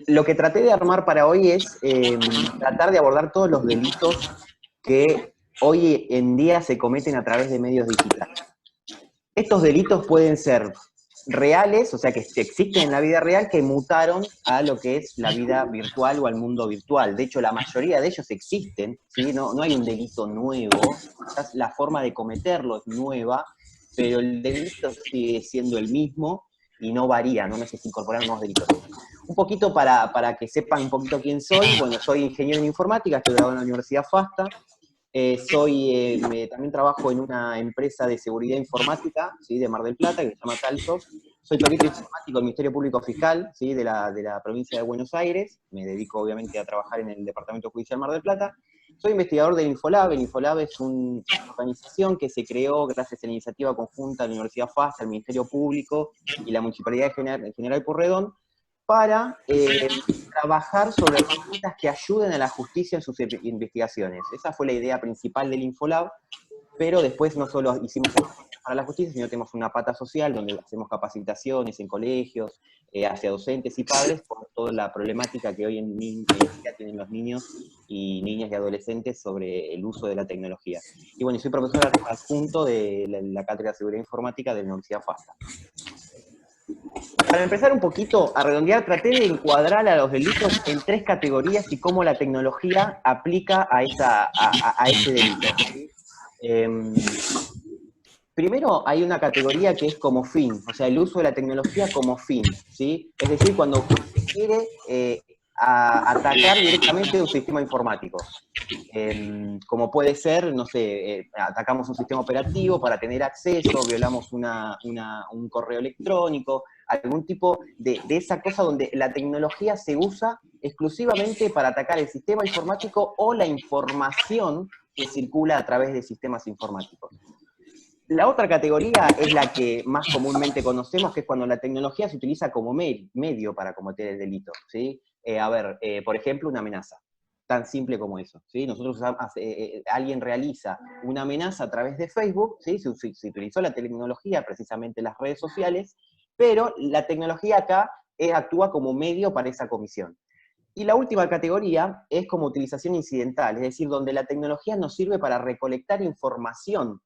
Lo que traté de armar para hoy es tratar de abordar todos los delitos que hoy en día se cometen a través de medios digitales. Estos delitos pueden ser reales, o sea, que existen en la vida real, que mutaron a lo que es la vida virtual o al mundo virtual. De hecho, la mayoría de ellos existen, ¿sí? No hay un delito nuevo, quizás la forma de cometerlo es nueva, pero el delito sigue siendo el mismo y no varía, no necesita incorporar nuevos delitos. Un poquito para que sepan un poquito quién soy, bueno, soy ingeniero en informática, estoy graduado en la Universidad FASTA, también trabajo en una empresa de seguridad informática, ¿sí? De Mar del Plata, que se llama Talsos. Soy perito informático del Ministerio Público Fiscal, ¿sí? De la provincia de Buenos Aires. Me dedico, obviamente, a trabajar en el Departamento Judicial Mar del Plata. Soy investigador del Infolab. El Infolab es una organización que se creó gracias a la iniciativa conjunta de la Universidad FASTA, el Ministerio Público y la Municipalidad de General Pueyrredón, para trabajar sobre herramientas que ayuden a la justicia en sus investigaciones. Esa fue la idea principal del Infolab, pero después no solo hicimos herramientas para la justicia, sino tenemos una pata social donde hacemos capacitaciones en colegios, hacia docentes y padres, por toda la problemática que hoy en día tienen los niños y niñas y adolescentes sobre el uso de la tecnología. Y bueno, soy profesor adjunto de la Cátedra de Seguridad Informática de la Universidad FASTA. Para empezar un poquito a redondear, traté de encuadrar a los delitos en tres categorías y cómo la tecnología aplica a ese delito. ¿Sí? Primero hay una categoría que es como fin, o sea, el uso de la tecnología como fin, ¿sí? Es decir, cuando se quiere atacar directamente un sistema informático. Como puede ser, no sé, atacamos un sistema operativo para tener acceso, violamos un correo electrónico, algún tipo de esa cosa donde la tecnología se usa exclusivamente para atacar el sistema informático o la información que circula a través de sistemas informáticos. La otra categoría es la que más comúnmente conocemos, que es cuando la tecnología se utiliza como medio para cometer el delito, ¿sí? Por ejemplo, una amenaza. Tan simple como eso, ¿sí? Alguien realiza una amenaza a través de Facebook, ¿sí? Se utilizó la tecnología, precisamente las redes sociales, pero la tecnología acá actúa como medio para esa comisión. Y la última categoría es como utilización incidental, es decir, donde la tecnología nos sirve para recolectar información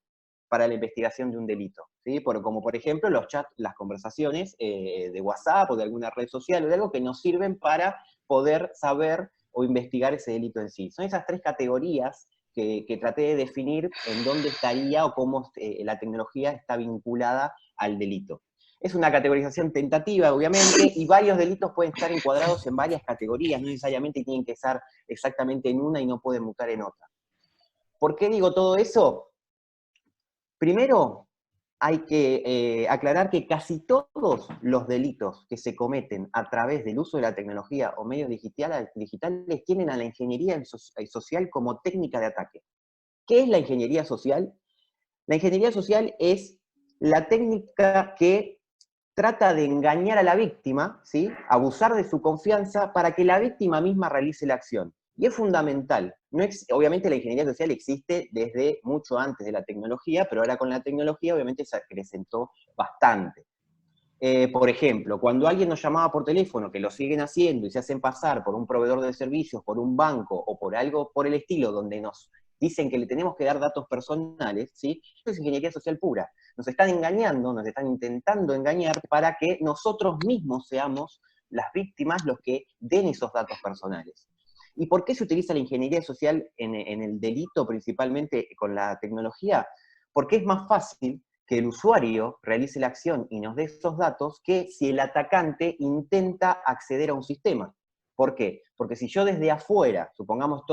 para la investigación de un delito, ¿sí? Como por ejemplo los chats, las conversaciones de WhatsApp o de alguna red social o de algo que nos sirven para poder saber o investigar ese delito en sí. Son esas tres categorías que traté de definir en dónde estaría o cómo la tecnología está vinculada al delito. Es una categorización tentativa, obviamente, y varios delitos pueden estar encuadrados en varias categorías, no necesariamente tienen que estar exactamente en una y no pueden mutar en otra. ¿Por qué digo todo eso? Primero, hay que aclarar que casi todos los delitos que se cometen a través del uso de la tecnología o medios digitales tienen a la ingeniería social como técnica de ataque. ¿Qué es la ingeniería social? La ingeniería social es la técnica que trata de engañar a la víctima, ¿sí? Abusar de su confianza para que la víctima misma realice la acción. Y es fundamental. Obviamente la ingeniería social existe desde mucho antes de la tecnología, pero ahora con la tecnología obviamente se acrecentó bastante. Por ejemplo, cuando alguien nos llamaba por teléfono, que lo siguen haciendo y se hacen pasar por un proveedor de servicios, por un banco o por algo por el estilo, donde nos dicen que le tenemos que dar datos personales, ¿sí? Eso es ingeniería social pura. Nos están engañando, nos están intentando engañar para que nosotros mismos seamos las víctimas los que den esos datos personales. ¿Y por qué se utiliza la ingeniería social en el delito, principalmente con la tecnología? Porque es más fácil que el usuario realice la acción y nos dé esos datos que si el atacante intenta acceder a un sistema. ¿Por qué? Porque si yo desde afuera, supongamos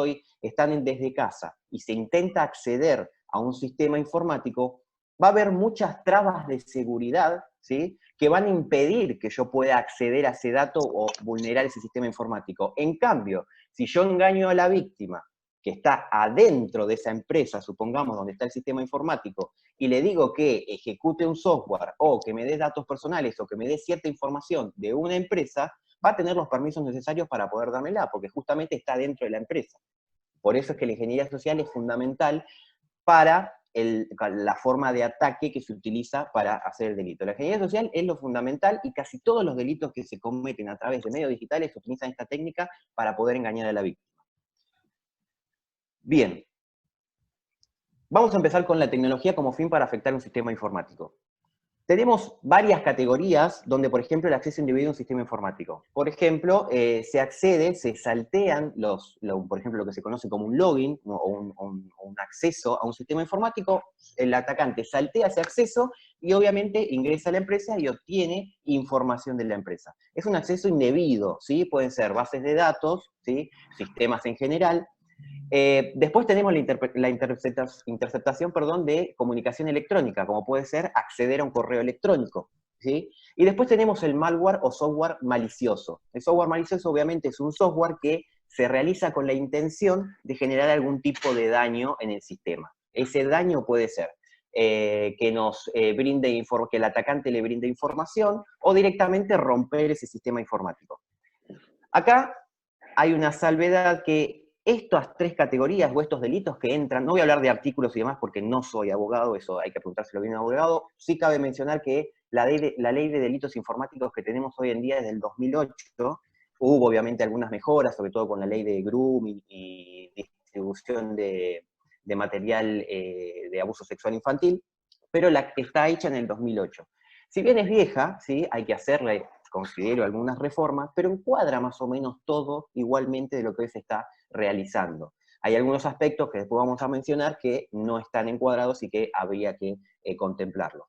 están desde casa, y se intenta acceder a un sistema informático, va a haber muchas trabas de seguridad, ¿sí? Que van a impedir que yo pueda acceder a ese dato o vulnerar ese sistema informático. En cambio, si yo engaño a la víctima, que está adentro de esa empresa, supongamos, donde está el sistema informático, y le digo que ejecute un software, o que me dé datos personales, o que me dé cierta información de una empresa, va a tener los permisos necesarios para poder dármela, porque justamente está dentro de la empresa. Por eso es que la ingeniería social es fundamental para la forma de ataque que se utiliza para hacer el delito. La ingeniería social es lo fundamental y casi todos los delitos que se cometen a través de medios digitales utilizan esta técnica para poder engañar a la víctima. Bien, vamos a empezar con la tecnología como fin para afectar un sistema informático. Tenemos varias categorías donde, por ejemplo, el acceso individual a un sistema informático. Por ejemplo, se saltean por ejemplo, lo que se conoce como un login o un acceso a un sistema informático. El atacante saltea ese acceso y obviamente ingresa a la empresa y obtiene información de la empresa. Es un acceso indebido, ¿sí? Pueden ser bases de datos, ¿sí? Sistemas en general. Después tenemos la interceptación de comunicación electrónica, como puede ser acceder a un correo electrónico, ¿sí? Y después tenemos el malware o software malicioso. El software malicioso obviamente es un software que se realiza con la intención de generar algún tipo de daño en el sistema. Ese daño puede ser que que el atacante le brinde información o directamente romper ese sistema informático. Acá hay una salvedad que estas tres categorías o estos delitos que entran, no voy a hablar de artículos y demás porque no soy abogado, eso hay que preguntárselo bien a un abogado, sí cabe mencionar que la ley de delitos informáticos que tenemos hoy en día es del 2008, hubo obviamente algunas mejoras, sobre todo con la ley de grooming y distribución de material de abuso sexual infantil, pero la que está hecha en el 2008. Si bien es vieja, ¿sí? Hay que hacerle, considero, algunas reformas, pero encuadra más o menos todo igualmente de lo que hoy se está realizando. Hay algunos aspectos que después vamos a mencionar que no están encuadrados y que habría que contemplarlos.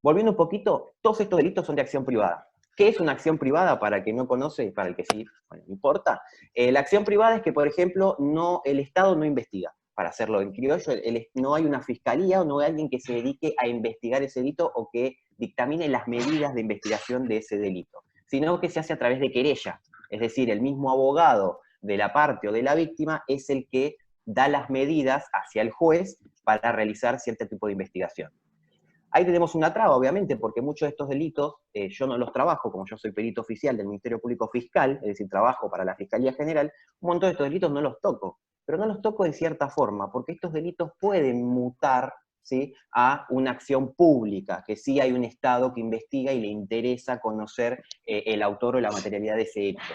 Volviendo un poquito, todos estos delitos son de acción privada. ¿Qué es una acción privada? Para el que no conoce y para el que sí, bueno, no importa. La acción privada es que, por ejemplo, el Estado no investiga. Para hacerlo en criollo, no hay una fiscalía o no hay alguien que se dedique a investigar ese delito o que dictamine las medidas de investigación de ese delito, sino que se hace a través de querella. Es decir, el mismo abogado de la parte o de la víctima es el que da las medidas hacia el juez para realizar cierto tipo de investigación. Ahí tenemos una traba, obviamente, porque muchos de estos delitos yo no los trabajo, como yo soy perito oficial del Ministerio Público Fiscal, es decir, trabajo para la Fiscalía General, un montón de estos delitos no los toco, pero no los toco de cierta forma, porque estos delitos pueden mutar, ¿sí?, a una acción pública, que sí hay un Estado que investiga y le interesa conocer el autor o la materialidad de ese hecho.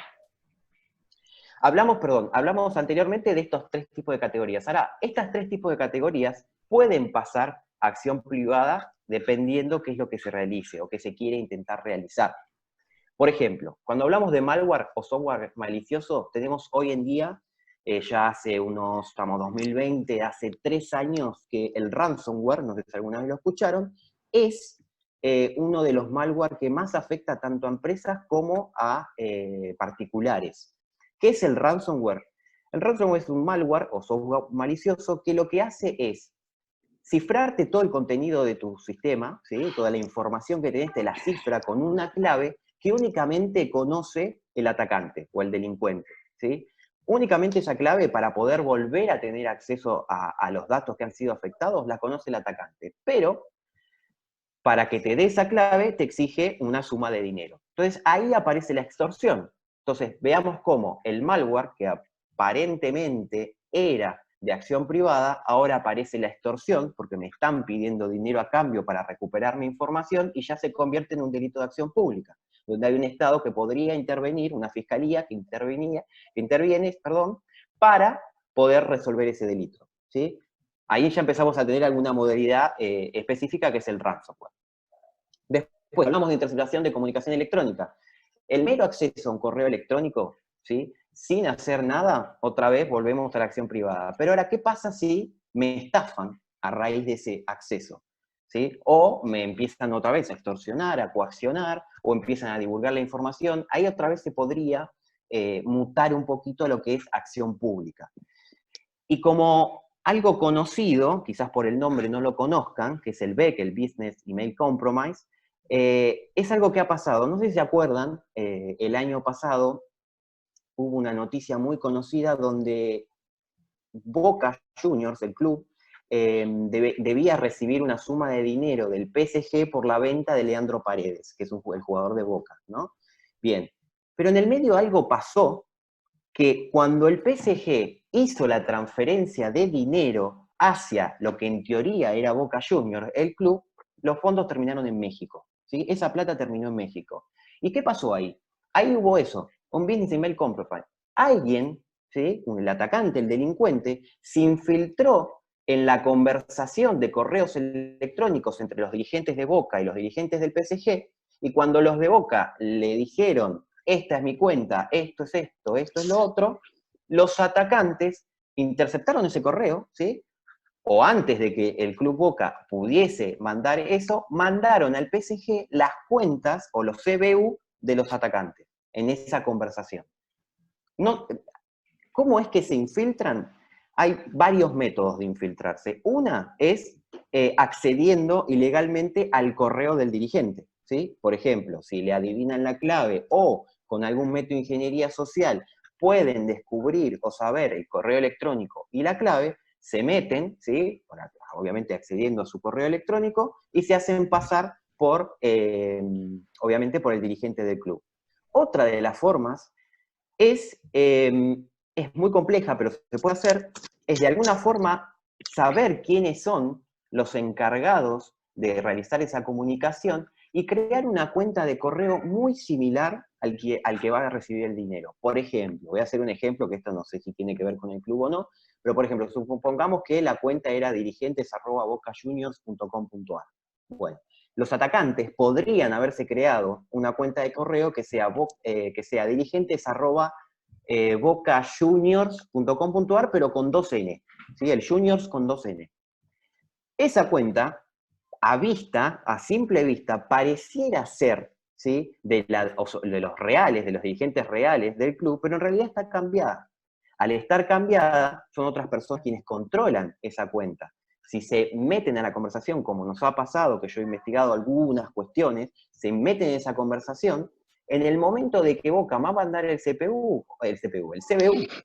Hablamos anteriormente de estos tres tipos de categorías. Ahora, estas tres tipos de categorías pueden pasar a acción privada dependiendo qué es lo que se realice o que se quiere intentar realizar. Por ejemplo, cuando hablamos de malware o software malicioso, tenemos hoy en día, ya hace estamos 2020, hace 3 años que el ransomware, no sé si alguna vez lo escucharon, es uno de los malware que más afecta tanto a empresas como a particulares. ¿Qué es el ransomware? El ransomware es un malware o software malicioso que lo que hace es cifrarte todo el contenido de tu sistema, ¿sí? Toda la información que tenés te la cifra con una clave que únicamente conoce el atacante o el delincuente, ¿sí? Únicamente esa clave, para poder volver a tener acceso a los datos que han sido afectados, la conoce el atacante. Pero para que te dé esa clave, te exige una suma de dinero. Entonces, ahí aparece la extorsión. Entonces, veamos cómo el malware, que aparentemente era de acción privada, ahora aparece la extorsión, porque me están pidiendo dinero a cambio para recuperar mi información, y ya se convierte en un delito de acción pública, donde hay un Estado que podría intervenir, una fiscalía que interviene, para poder resolver ese delito, ¿sí? Ahí ya empezamos a tener alguna modalidad específica que es el ransomware. Después hablamos de interceptación de comunicación electrónica. El mero acceso a un correo electrónico, ¿sí?, sin hacer nada, otra vez volvemos a la acción privada. Pero ahora, ¿qué pasa si me estafan a raíz de ese acceso? ¿Sí? O me empiezan otra vez a extorsionar, a coaccionar, o empiezan a divulgar la información. Ahí otra vez se podría mutar un poquito a lo que es acción pública. Y como algo conocido, quizás por el nombre no lo conozcan, que es el BEC, el Business Email Compromise, es algo que ha pasado. No sé si se acuerdan, el año pasado hubo una noticia muy conocida donde Boca Juniors, el club, debía recibir una suma de dinero del PSG por la venta de Leandro Paredes, que es el jugador de Boca, ¿no? Bien, pero en el medio algo pasó que cuando el PSG hizo la transferencia de dinero hacia lo que en teoría era Boca Juniors, el club, los fondos terminaron en México, ¿sí? Esa plata terminó en México. ¿Y qué pasó ahí? Ahí hubo eso, un business email compromise. Alguien, ¿sí? El atacante, el delincuente, se infiltró en la conversación de correos electrónicos entre los dirigentes de Boca y los dirigentes del PSG, y cuando los de Boca le dijeron, esta es mi cuenta, esto es lo otro, los atacantes interceptaron ese correo, ¿sí? O antes de que el Club Boca pudiese mandar eso, mandaron al PSG las cuentas o los CBU de los atacantes en esa conversación. No, ¿cómo es que se infiltran? Hay varios métodos de infiltrarse. Una es accediendo ilegalmente al correo del dirigente, ¿sí? Por ejemplo, si le adivinan la clave o con algún método de ingeniería social pueden descubrir o saber el correo electrónico y la clave, se meten, ¿sí? Obviamente accediendo a su correo electrónico y se hacen pasar por, obviamente, por el dirigente del club. Otra de las formas es muy compleja, pero se puede hacer, es de alguna forma saber quiénes son los encargados de realizar esa comunicación y crear una cuenta de correo muy similar al que va a recibir el dinero. Por ejemplo, voy a hacer un ejemplo, que esto no sé si tiene que ver con el club o no, pero por ejemplo, supongamos que la cuenta era dirigentes@bocajuniors.com.ar. Bueno, los atacantes podrían haberse creado una cuenta de correo que sea dirigentes@bocajuniors.com.ar, pero con 2N, ¿sí? El juniors con 2N. Esa cuenta, a simple vista, pareciera ser, ¿sí? de los reales, de los dirigentes reales del club, pero en realidad está cambiada. Al estar cambiada, son otras personas quienes controlan esa cuenta. Si se meten a la conversación, como nos ha pasado, que yo he investigado algunas cuestiones, se meten en esa conversación, en el momento de que Boca va a mandar el CBU,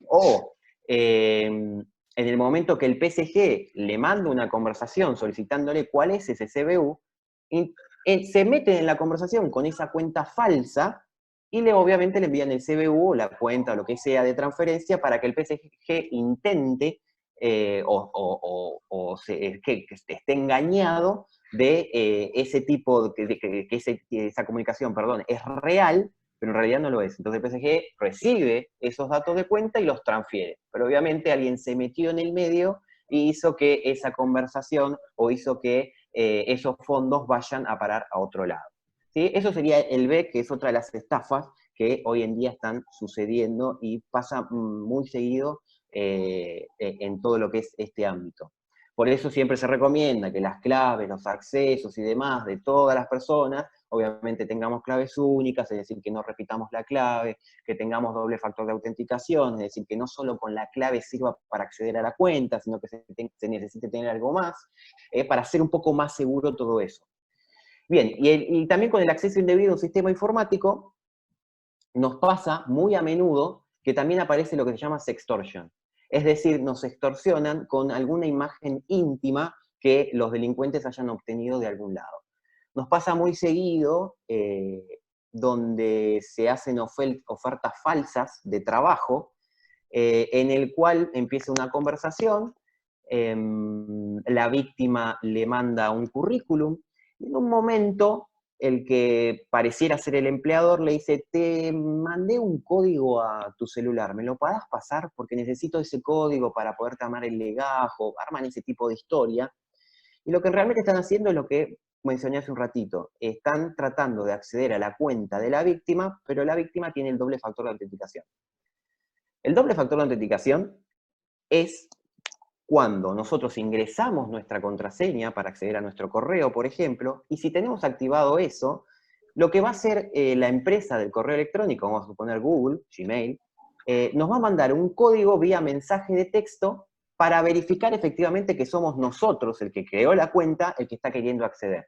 o en el momento que el PSG le manda una conversación solicitándole cuál es ese CBU, se meten en la conversación con esa cuenta falsa y obviamente le envían el CBU o la cuenta o lo que sea de transferencia para que el PSG intente que esté engañado de ese tipo, esa comunicación, perdón, es real, pero en realidad no lo es. Entonces el PSG recibe esos datos de cuenta y los transfiere. Pero obviamente alguien se metió en el medio y hizo que esa conversación o hizo que esos fondos vayan a parar a otro lado. ¿Sí? Eso sería el BEC, que es otra de las estafas que hoy en día están sucediendo y pasa muy seguido en todo lo que es este ámbito. Por eso siempre se recomienda que las claves, los accesos y demás de todas las personas, obviamente tengamos claves únicas, es decir, que no repitamos la clave, que tengamos doble factor de autenticación, es decir, que no solo con la clave sirva para acceder a la cuenta, sino que se necesite tener algo más, para hacer un poco más seguro todo eso. Bien, y también con el acceso indebido a un sistema informático, nos pasa muy a menudo que también aparece lo que se llama sextortion. Es decir, nos extorsionan con alguna imagen íntima que los delincuentes hayan obtenido de algún lado. Nos pasa muy seguido donde se hacen ofertas falsas de trabajo, en el cual empieza una conversación, la víctima le manda un currículum, y en un momento el que pareciera ser el empleador le dice, te mandé un código a tu celular, ¿me lo podás pasar? Porque necesito ese código para poder tomar el legajo, arman ese tipo de historia. Y lo que realmente están haciendo es lo que mencioné hace un ratito, están tratando de acceder a la cuenta de la víctima, pero la víctima tiene el doble factor de autenticación. El doble factor de autenticación es cuando nosotros ingresamos nuestra contraseña para acceder a nuestro correo, por ejemplo, y si tenemos activado eso, lo que va a hacer la empresa del correo electrónico, vamos a suponer Google, Gmail, nos va a mandar un código vía mensaje de texto para verificar efectivamente que somos nosotros, el que creó la cuenta, el que está queriendo acceder.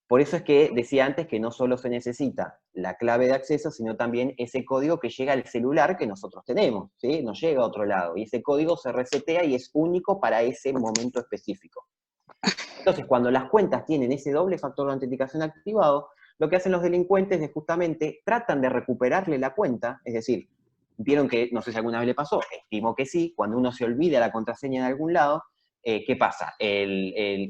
Por eso es que decía antes que no solo se necesita la clave de acceso, sino también ese código que llega al celular que nosotros tenemos, ¿sí? No llega a otro lado. Y ese código se resetea y es único para ese momento específico. Entonces, cuando las cuentas tienen ese doble factor de autenticación activado, lo que hacen los delincuentes es justamente tratan de recuperarle la cuenta, es decir, vieron que, no sé si alguna vez le pasó, estimo que sí, cuando uno se olvida la contraseña en algún lado, ¿qué pasa?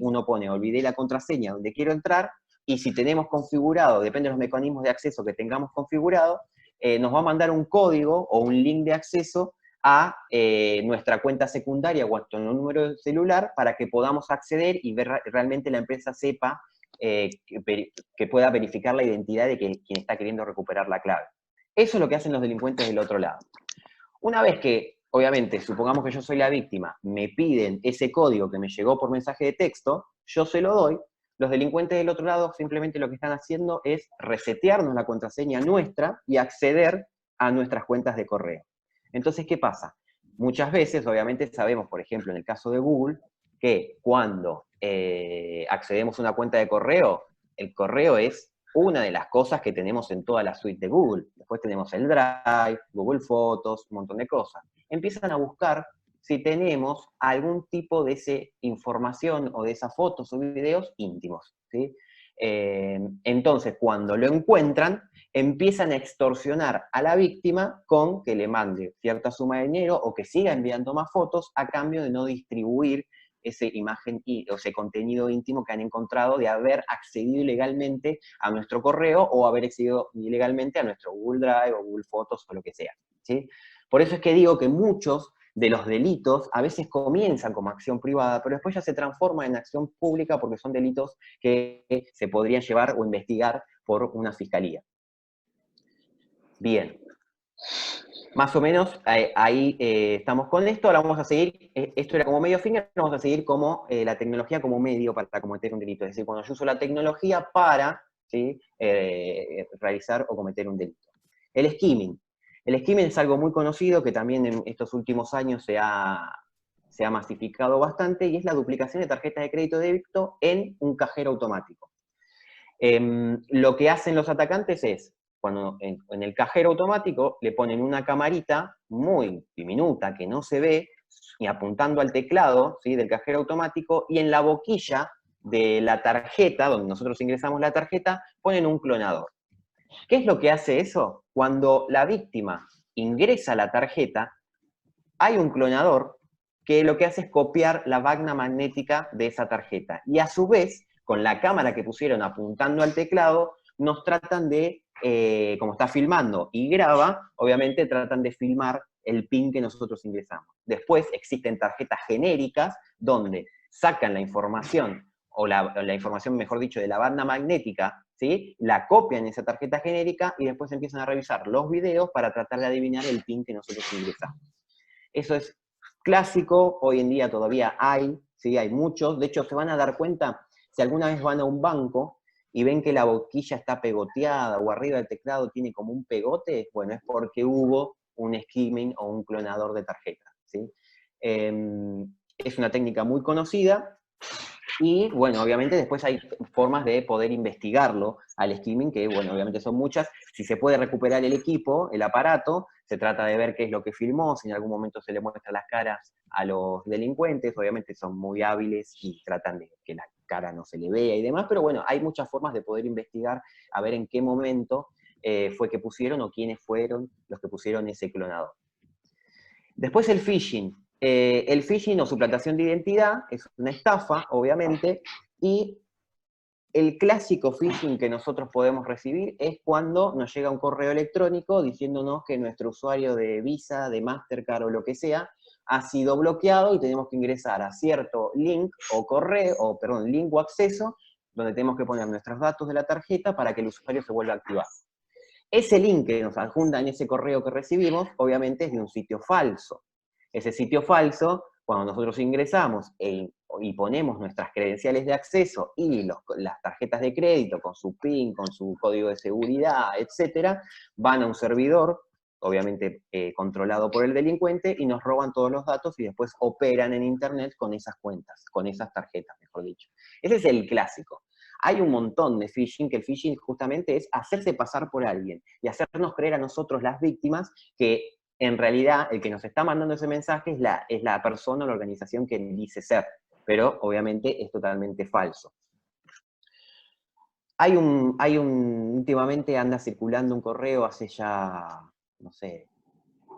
Uno pone, olvidé la contraseña donde quiero entrar, y si tenemos configurado, depende de los mecanismos de acceso que tengamos configurado, nos va a mandar un código o un link de acceso a nuestra cuenta secundaria o a nuestro número de celular para que podamos acceder y ver realmente la empresa sepa que pueda verificar la identidad de quien está queriendo recuperar la clave. Eso es lo que hacen los delincuentes del otro lado. Una vez que, obviamente, supongamos que yo soy la víctima, me piden ese código que me llegó por mensaje de texto, yo se lo doy, los delincuentes del otro lado simplemente lo que están haciendo es resetearnos la contraseña nuestra y acceder a nuestras cuentas de correo. Entonces, ¿qué pasa? Muchas veces, obviamente, sabemos, por ejemplo, en el caso de Google, que cuando accedemos a una cuenta de correo, el correo es una de las cosas que tenemos en toda la suite de Google. Después tenemos el Drive, Google Fotos, un montón de cosas. Empiezan a buscar si tenemos algún tipo de esa información o de esas fotos o videos íntimos, ¿sí? Entonces, cuando lo encuentran, empiezan a extorsionar a la víctima con que le mande cierta suma de dinero o que siga enviando más fotos a cambio de no distribuir esa imagen o ese contenido íntimo que han encontrado de haber accedido ilegalmente a nuestro correo o haber accedido ilegalmente a nuestro Google Drive o Google Fotos o lo que sea, ¿sí? Por eso es que digo que muchos de los delitos a veces comienzan como acción privada, pero después ya se transforman en acción pública porque son delitos que se podrían llevar o investigar por una fiscalía. Bien. Más o menos ahí estamos con esto. Ahora vamos a seguir, esto era como medio finger, vamos a seguir como la tecnología como medio para cometer un delito. Es decir, cuando yo uso la tecnología para, ¿sí?, realizar o cometer un delito. El skimming. El skimming es algo muy conocido que también en estos últimos años se ha masificado bastante, y es la duplicación de tarjetas de crédito y débito en un cajero automático. Lo que hacen los atacantes es, cuando en el cajero automático le ponen una camarita muy diminuta que no se ve, y apuntando al teclado, ¿sí?, del cajero automático, y en la boquilla de la tarjeta, donde nosotros ingresamos la tarjeta, ponen un clonador. ¿Qué es lo que hace eso? Cuando la víctima ingresa la tarjeta, hay un clonador que lo que hace es copiar la vagna magnética de esa tarjeta. Y a su vez, con la cámara que pusieron apuntando al teclado, nos tratan de, como está filmando y graba, obviamente tratan de filmar el PIN que nosotros ingresamos. Después existen tarjetas genéricas donde sacan la información, o la información, mejor dicho, de la banda magnética, ¿sí?, la copian en esa tarjeta genérica y después empiezan a revisar los videos para tratar de adivinar el PIN que nosotros ingresamos. Eso es clásico, hoy en día todavía hay, ¿sí?, hay muchos. De hecho, se van a dar cuenta, si alguna vez van a un banco y ven que la boquilla está pegoteada o arriba del teclado tiene como un pegote, bueno, es porque hubo un skimming o un clonador de tarjeta, ¿sí? Es una técnica muy conocida. Y, bueno, obviamente después hay formas de poder investigarlo al skimming, que, bueno, obviamente son muchas. Si se puede recuperar el equipo, el aparato, se trata de ver qué es lo que filmó, si en algún momento se le muestra las caras a los delincuentes, obviamente son muy hábiles y tratan de que la cara no se le vea y demás, pero bueno, hay muchas formas de poder investigar, a ver en qué momento fue que pusieron o quiénes fueron los que pusieron ese clonador. Después el phishing. El phishing o suplantación de identidad es una estafa, obviamente, y el clásico phishing que nosotros podemos recibir es cuando nos llega un correo electrónico diciéndonos que nuestro usuario de Visa, de Mastercard o lo que sea, ha sido bloqueado y tenemos que ingresar a cierto link o correo, o perdón, link o acceso, donde tenemos que poner nuestros datos de la tarjeta para que el usuario se vuelva a activar. Ese link que nos adjunta en ese correo que recibimos, obviamente es de un sitio falso. Ese sitio falso, cuando nosotros ingresamos y ponemos nuestras credenciales de acceso y las tarjetas de crédito con su PIN, con su código de seguridad, etcétera, van a un servidor, obviamente controlado por el delincuente, y nos roban todos los datos y después operan en Internet con esas cuentas, con esas tarjetas, mejor dicho. Ese es el clásico. Hay un montón de phishing, que el phishing justamente es hacerse pasar por alguien y hacernos creer a nosotros, las víctimas, que en realidad el que nos está mandando ese mensaje es la persona o la organización que dice ser, pero obviamente es totalmente falso. Últimamente anda circulando un correo hace ya, no sé,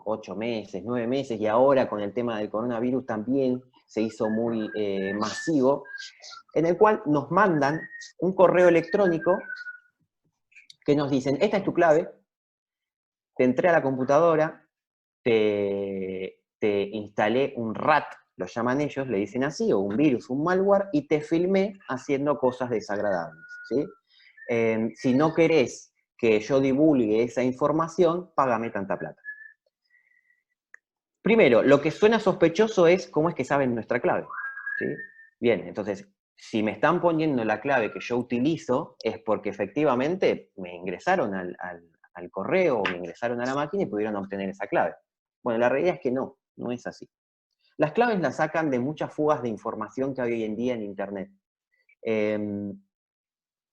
8 meses, 9 meses, y ahora con el tema del coronavirus también se hizo muy masivo, en el cual nos mandan un correo electrónico que nos dicen, esta es tu clave, te entré a la computadora, te instalé un RAT, lo llaman ellos, le dicen así, o un virus, un malware, y te filmé haciendo cosas desagradables, ¿sí? Si no querés que yo divulgue esa información, págame tanta plata. Primero, lo que suena sospechoso es cómo es que saben nuestra clave, ¿sí? Bien, entonces, si me están poniendo la clave que yo utilizo, es porque efectivamente me ingresaron al correo o me ingresaron a la máquina y pudieron obtener esa clave. Bueno, la realidad es que no, no es así. Las claves las sacan de muchas fugas de información que hay hoy en día en Internet.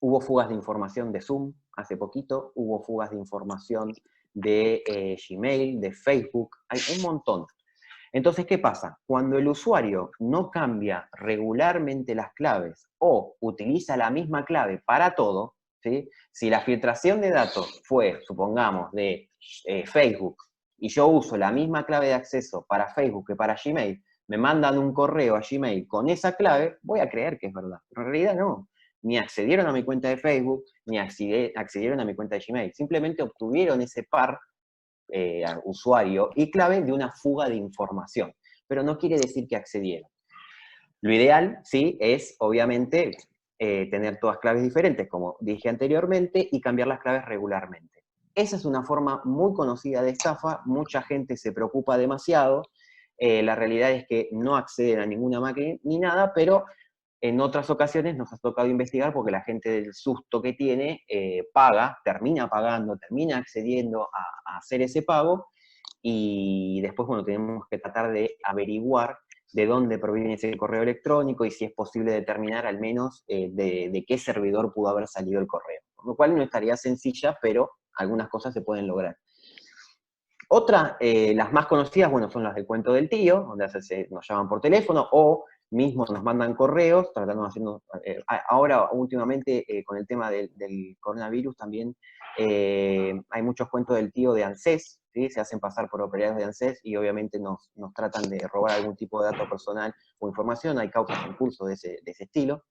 Hubo fugas de información de Zoom hace poquito, hubo fugas de información de Gmail, de Facebook, hay un montón. Entonces, ¿qué pasa? Cuando el usuario no cambia regularmente las claves o utiliza la misma clave para todo, ¿sí? Si la filtración de datos fue, supongamos, de Facebook, y yo uso la misma clave de acceso para Facebook que para Gmail, me mandan un correo a Gmail con esa clave, voy a creer que es verdad. Pero en realidad no. Ni accedieron a mi cuenta de Facebook, ni accedieron a mi cuenta de Gmail. Simplemente obtuvieron ese par usuario y clave de una fuga de información. Pero no quiere decir que accedieron. Lo ideal, sí, es obviamente tener todas claves diferentes, como dije anteriormente, y cambiar las claves regularmente. Esa es una forma muy conocida de estafa, mucha gente se preocupa demasiado, la realidad es que no acceden a ninguna máquina ni nada, pero en otras ocasiones nos ha tocado investigar porque la gente del susto que tiene paga, termina pagando, termina accediendo a hacer ese pago, y después, bueno, tenemos que tratar de averiguar de dónde proviene ese correo electrónico y si es posible determinar al menos de qué servidor pudo haber salido el correo. Con lo cual no es tarea sencilla, pero algunas cosas se pueden lograr. Otra, las más conocidas, bueno, son las del cuento del tío, donde nos llaman por teléfono, o mismo nos mandan correos, tratando de hacernos, ahora últimamente con el tema del coronavirus también, hay muchos cuentos del tío de ANSES, ¿sí? Se hacen pasar por operadores de ANSES y obviamente nos tratan de robar algún tipo de dato personal o información, hay causas en curso de ese estilo.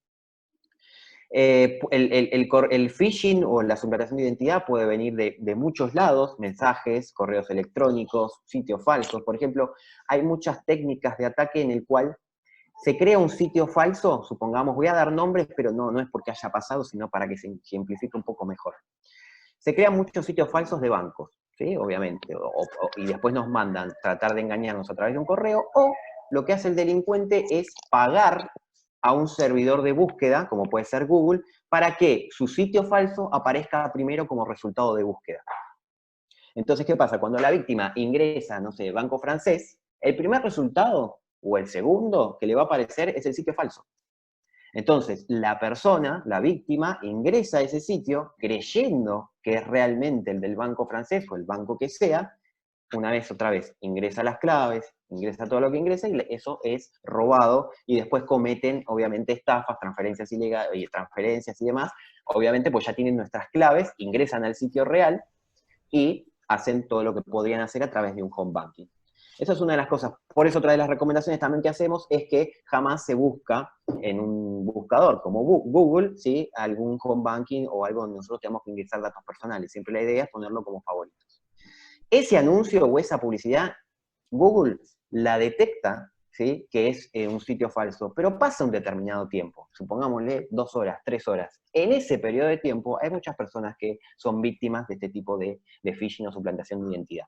El phishing o la suplantación de identidad puede venir de muchos lados, mensajes, correos electrónicos, sitios falsos. Por ejemplo, hay muchas técnicas de ataque en el cual se crea un sitio falso, supongamos, voy a dar nombres, pero no es porque haya pasado, sino para que se ejemplifique un poco mejor. Se crean muchos sitios falsos de bancos, ¿sí? Obviamente, y después nos mandan tratar de engañarnos a través de un correo, o lo que hace el delincuente es pagar a un servidor de búsqueda, como puede ser Google, para que su sitio falso aparezca primero como resultado de búsqueda. Entonces, ¿qué pasa? Cuando la víctima ingresa, no sé, banco francés, el primer resultado, o el segundo, que le va a aparecer es el sitio falso. Entonces, la persona, la víctima, ingresa a ese sitio creyendo que es realmente el del banco francés o el banco que sea, una vez, otra vez, ingresa las claves, ingresa todo lo que ingresa y eso es robado y después cometen, obviamente, estafas, transferencias ilegales, transferencias y demás. Obviamente, pues ya tienen nuestras claves, ingresan al sitio real y hacen todo lo que podrían hacer a través de un home banking. Esa es una de las cosas. Por eso otra de las recomendaciones también que hacemos es que jamás se busca en un buscador como Google, ¿sí? Algún home banking o algo donde nosotros tenemos que ingresar datos personales. Siempre la idea es ponerlo como favoritos. Ese anuncio o esa publicidad, Google la detecta, ¿sí? Que es un sitio falso, pero pasa un determinado tiempo, supongámosle 2 horas, 3 horas. En ese periodo de tiempo hay muchas personas que son víctimas de este tipo de phishing o suplantación de identidad.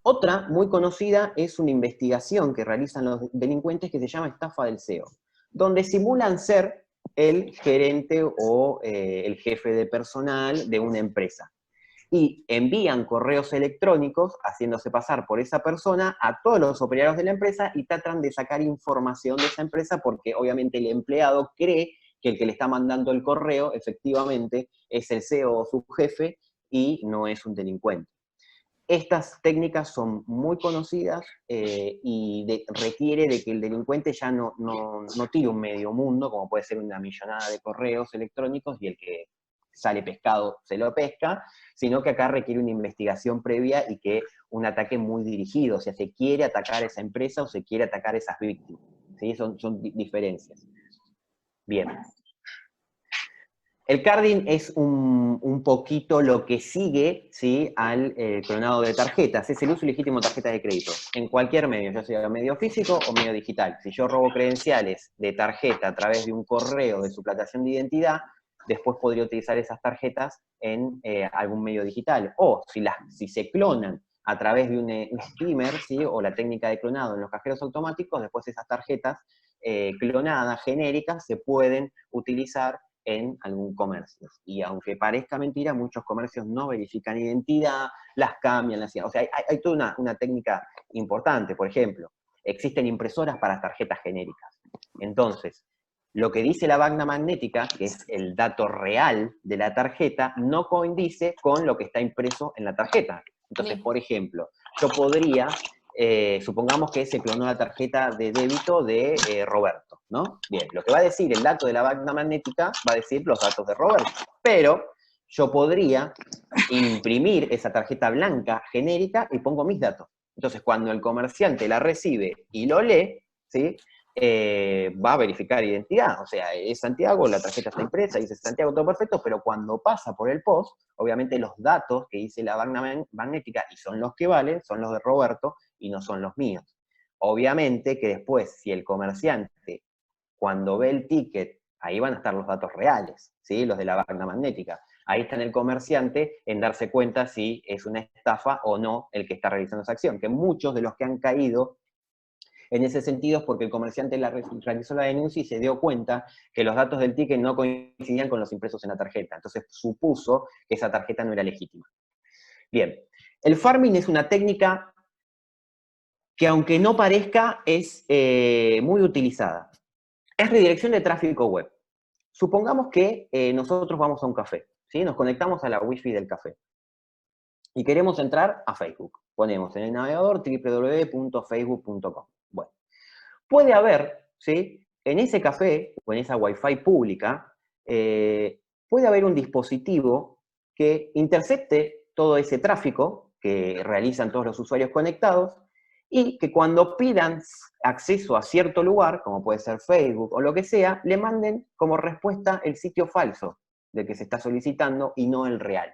Otra muy conocida es una investigación que realizan los delincuentes que se llama estafa del SEO, donde simulan ser el gerente o el jefe de personal de una empresa. Y envían correos electrónicos haciéndose pasar por esa persona a todos los operarios de la empresa y tratan de sacar información de esa empresa porque obviamente el empleado cree que el que le está mandando el correo efectivamente es el CEO o su jefe y no es un delincuente. Estas técnicas son muy conocidas y requiere de que el delincuente ya no tire un medio mundo, como puede ser una millonada de correos electrónicos, y el que sale pescado, se lo pesca, sino que acá requiere una investigación previa y que un ataque muy dirigido, o sea, se quiere atacar a esa empresa o se quiere atacar a esas víctimas, ¿sí? Son diferencias. Bien. El carding es un poquito lo que sigue, ¿sí?, al clonado de tarjetas. Es el uso ilegítimo de tarjetas de crédito en cualquier medio, ya sea medio físico o medio digital. Si yo robo credenciales de tarjeta a través de un correo de suplantación de identidad, después podría utilizar esas tarjetas en algún medio digital. O si se clonan a través de un skimmer, ¿sí?, o la técnica de clonado en los cajeros automáticos, después esas tarjetas clonadas, genéricas, se pueden utilizar en algún comercio. Y aunque parezca mentira, muchos comercios no verifican identidad, las cambian, o sea, hay toda una técnica importante. Por ejemplo, existen impresoras para tarjetas genéricas. Entonces, lo que dice la magna magnética, que es el dato real de la tarjeta, no coincide con lo que está impreso en la tarjeta. Entonces, por ejemplo, yo podría, supongamos que se clonó la tarjeta de débito de Roberto, ¿no? Bien, lo que va a decir el dato de la magna magnética va a decir los datos de Roberto, pero yo podría imprimir esa tarjeta blanca genérica y pongo mis datos. Entonces, cuando el comerciante la recibe y lo lee, ¿sí?, va a verificar identidad. O sea, es Santiago, la tarjeta está impresa, dice Santiago, todo perfecto, pero cuando pasa por el POS, obviamente los datos que dice la magna magnética, y son los que valen, son los de Roberto y no son los míos. Obviamente que después, si el comerciante, cuando ve el ticket, ahí van a estar los datos reales, ¿sí?, los de la magna magnética. Ahí está en el comerciante en darse cuenta si es una estafa o no el que está realizando esa acción, que muchos de los que han caído en ese sentido es porque el comerciante realizó la denuncia y se dio cuenta que los datos del ticket no coincidían con los impresos en la tarjeta. Entonces supuso que esa tarjeta no era legítima. Bien, el farming es una técnica que, aunque no parezca, es muy utilizada. Es redirección de tráfico web. Supongamos que nosotros vamos a un café, ¿sí? Nos conectamos a la wifi del café y queremos entrar a Facebook. Ponemos en el navegador www.facebook.com. Bueno, puede haber, ¿sí?, en ese café o en esa Wi-Fi pública, puede haber un dispositivo que intercepte todo ese tráfico que realizan todos los usuarios conectados y que cuando pidan acceso a cierto lugar, como puede ser Facebook o lo que sea, le manden como respuesta el sitio falso del que se está solicitando y no el real,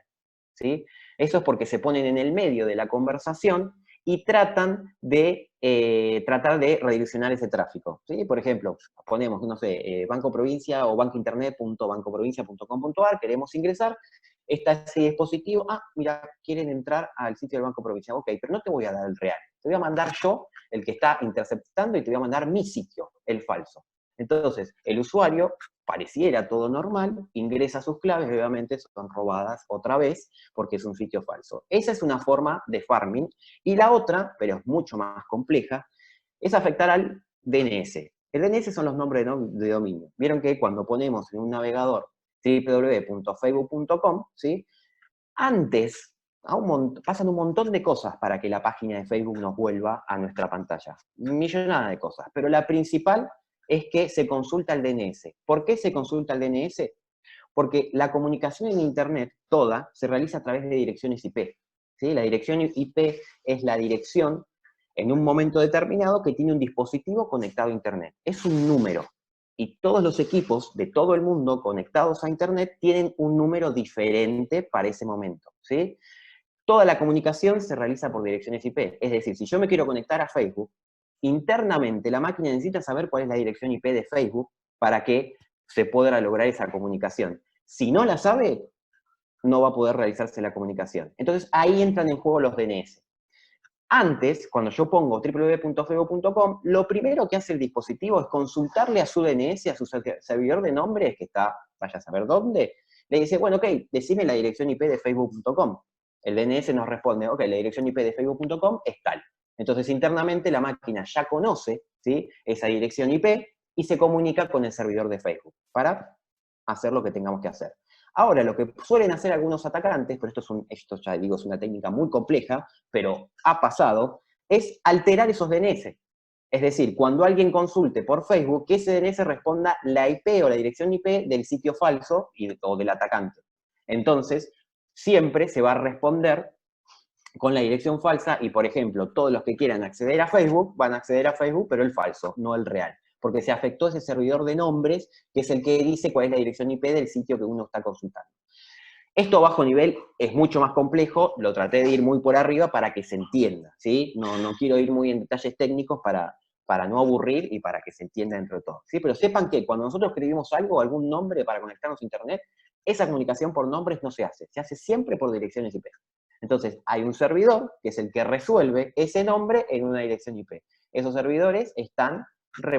¿sí? Eso es porque se ponen en el medio de la conversación y tratan de redireccionar ese tráfico, ¿sí? Por ejemplo, ponemos, no sé, Banco Provincia o bancointernet.bancoprovincia.com.ar, queremos ingresar, está ese dispositivo, mira, quieren entrar al sitio del Banco Provincia, ok, pero no te voy a dar el real, te voy a mandar yo, el que está interceptando, y te voy a mandar mi sitio, el falso. Entonces, el usuario, pareciera todo normal, ingresa sus claves, y obviamente son robadas otra vez, porque es un sitio falso. Esa es una forma de farming. Y la otra, pero es mucho más compleja, es afectar al DNS. El DNS son los nombres de dominio. Vieron que cuando ponemos en un navegador www.facebook.com, ¿sí?, antes pasan un montón de cosas para que la página de Facebook nos vuelva a nuestra pantalla. Millonada de cosas. Pero la principal es que se consulta el DNS. ¿Por qué se consulta el DNS? Porque la comunicación en Internet, toda, se realiza a través de direcciones IP. ¿Sí? La dirección IP es la dirección en un momento determinado que tiene un dispositivo conectado a Internet. Es un número. Y todos los equipos de todo el mundo conectados a Internet tienen un número diferente para ese momento, ¿sí? Toda la comunicación se realiza por direcciones IP. Es decir, si yo me quiero conectar a Facebook, internamente la máquina necesita saber cuál es la dirección IP de Facebook para que se pueda lograr esa comunicación. Si no la sabe, no va a poder realizarse la comunicación. Entonces ahí entran en juego los DNS. Antes, cuando yo pongo www.facebook.com, lo primero que hace el dispositivo es consultarle a su DNS, a su servidor de nombres, que está, vaya a saber dónde, le dice, bueno, ok, decime la dirección IP de facebook.com. El DNS nos responde, ok, la dirección IP de facebook.com es tal. Entonces, internamente la máquina ya conoce, ¿sí?, esa dirección IP y se comunica con el servidor de Facebook para hacer lo que tengamos que hacer. Ahora, lo que suelen hacer algunos atacantes, pero esto ya digo, es una técnica muy compleja, pero ha pasado, es alterar esos DNS. Es decir, cuando alguien consulte por Facebook, que ese DNS responda la IP o la dirección IP del sitio falso o del atacante. Entonces, siempre se va a responder con la dirección falsa y, por ejemplo, todos los que quieran acceder a Facebook van a acceder a Facebook, pero el falso, no el real. Porque se afectó ese servidor de nombres, que es el que dice cuál es la dirección IP del sitio que uno está consultando. Esto a bajo nivel es mucho más complejo, lo traté de ir muy por arriba para que se entienda, ¿sí? No quiero ir muy en detalles técnicos para no aburrir y para que se entienda dentro de todo, ¿sí? Pero sepan que cuando nosotros escribimos algo, algún nombre para conectarnos a Internet, esa comunicación por nombres no se hace siempre por direcciones IP. Entonces, hay un servidor que es el que resuelve ese nombre en una dirección IP. Esos servidores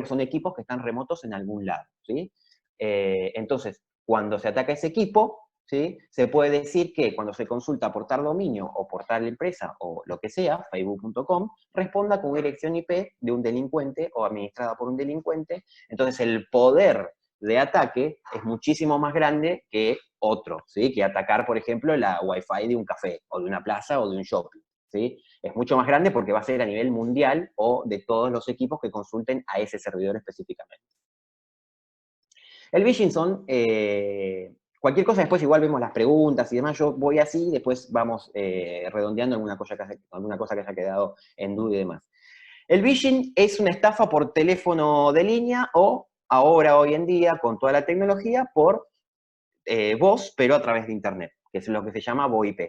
son equipos que están remotos en algún lado, ¿sí? Entonces, cuando se ataca ese equipo, ¿sí? Se puede decir que cuando se consulta por tal dominio o por tal empresa o lo que sea, facebook.com, responda con una dirección IP de un delincuente o administrada por un delincuente. Entonces, el poder de ataque es muchísimo más grande que otro, ¿sí? Que atacar, por ejemplo, la Wi-Fi de un café, o de una plaza, o de un shopping, ¿sí? Es mucho más grande porque va a ser a nivel mundial o de todos los equipos que consulten a ese servidor específicamente. El phishing son, cualquier cosa, después igual vemos las preguntas y demás, yo voy así, después vamos redondeando alguna cosa que haya quedado en duda y demás. El phishing es una estafa por teléfono de línea o ahora, hoy en día, con toda la tecnología, por voz, pero a través de Internet, que es lo que se llama VoIP.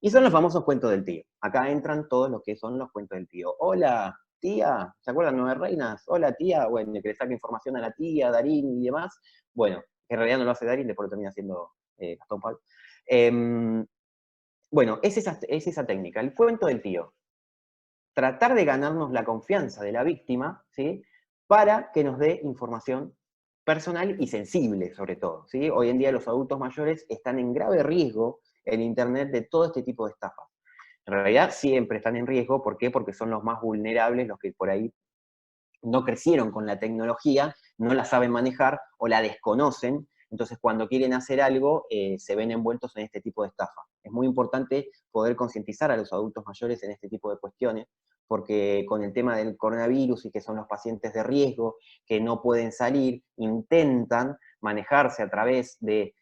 Y son los famosos cuentos del tío. Acá entran todos los que son los cuentos del tío. Hola, tía, ¿se acuerdan Nueve Reinas? Hola, tía, bueno, que le saque información a la tía, Darín y demás. Bueno, que en realidad no lo hace Darín, después lo termina haciendo Gastón Paul. Bueno, es esa técnica, el cuento del tío. Tratar de ganarnos la confianza de la víctima, ¿sí? Para que nos dé información personal y sensible, sobre todo, ¿sí? Hoy en día los adultos mayores están en grave riesgo en Internet de todo este tipo de estafas. En realidad siempre están en riesgo, ¿por qué? Porque son los más vulnerables, los que por ahí no crecieron con la tecnología, no la saben manejar o la desconocen, entonces cuando quieren hacer algo se ven envueltos en este tipo de estafa. Es muy importante poder concientizar a los adultos mayores en este tipo de cuestiones, porque con el tema del coronavirus y que son los pacientes de riesgo, que no pueden salir, intentan manejarse a través de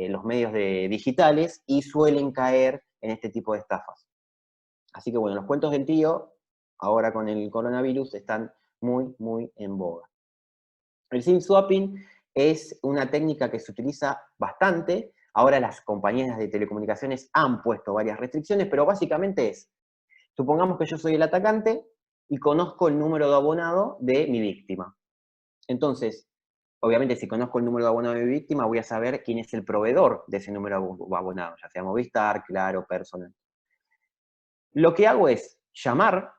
los medios digitales y suelen caer en este tipo de estafas. Así que bueno, los cuentos del tío, ahora con el coronavirus, están muy en boga. El SIM swapping es una técnica que se utiliza bastante. Ahora las compañías de telecomunicaciones han puesto varias restricciones, pero básicamente es, supongamos que yo soy el atacante y conozco el número de abonado de mi víctima. Entonces, obviamente si conozco el número de abonado de mi víctima, voy a saber quién es el proveedor de ese número de abonado, ya sea Movistar, Claro, Personal. Lo que hago es llamar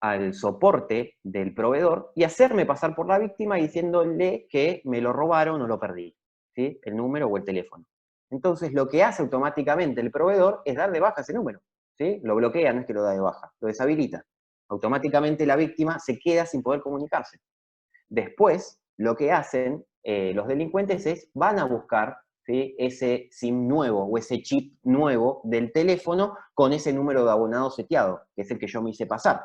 al soporte del proveedor y hacerme pasar por la víctima diciéndole que me lo robaron o lo perdí, ¿sí? El número o el teléfono. Entonces, lo que hace automáticamente el proveedor es dar de baja ese número, ¿sí? Lo bloquea, no es que lo da de baja, lo deshabilita. Automáticamente la víctima se queda sin poder comunicarse. Después, lo que hacen los delincuentes van a buscar, ¿sí?, ese SIM nuevo o ese chip nuevo del teléfono con ese número de abonado seteado, que es el que yo me hice pasar.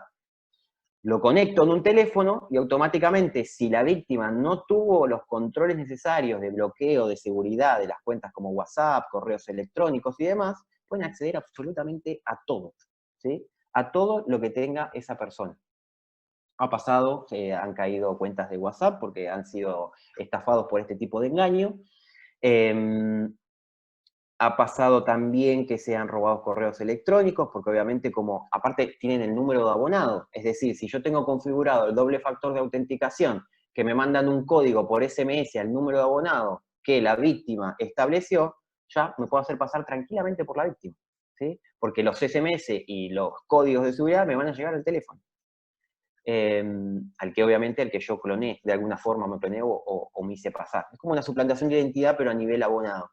Lo conecto en un teléfono y automáticamente, si la víctima no tuvo los controles necesarios de bloqueo, de seguridad de las cuentas como WhatsApp, correos electrónicos y demás, pueden acceder absolutamente a todo, ¿sí? A todo lo que tenga esa persona. Ha pasado, han caído cuentas de WhatsApp porque han sido estafados por este tipo de engaño. Ha pasado también que se han robado correos electrónicos, porque obviamente como, aparte tienen el número de abonado, es decir, si yo tengo configurado el doble factor de autenticación, que me mandan un código por SMS al número de abonado que la víctima estableció, ya me puedo hacer pasar tranquilamente por la víctima, ¿sí? Porque los SMS y los códigos de seguridad me van a llegar al teléfono. Al que obviamente el que yo cloné, de alguna forma me cloné o me hice pasar. Es como una suplantación de identidad, pero a nivel abonado.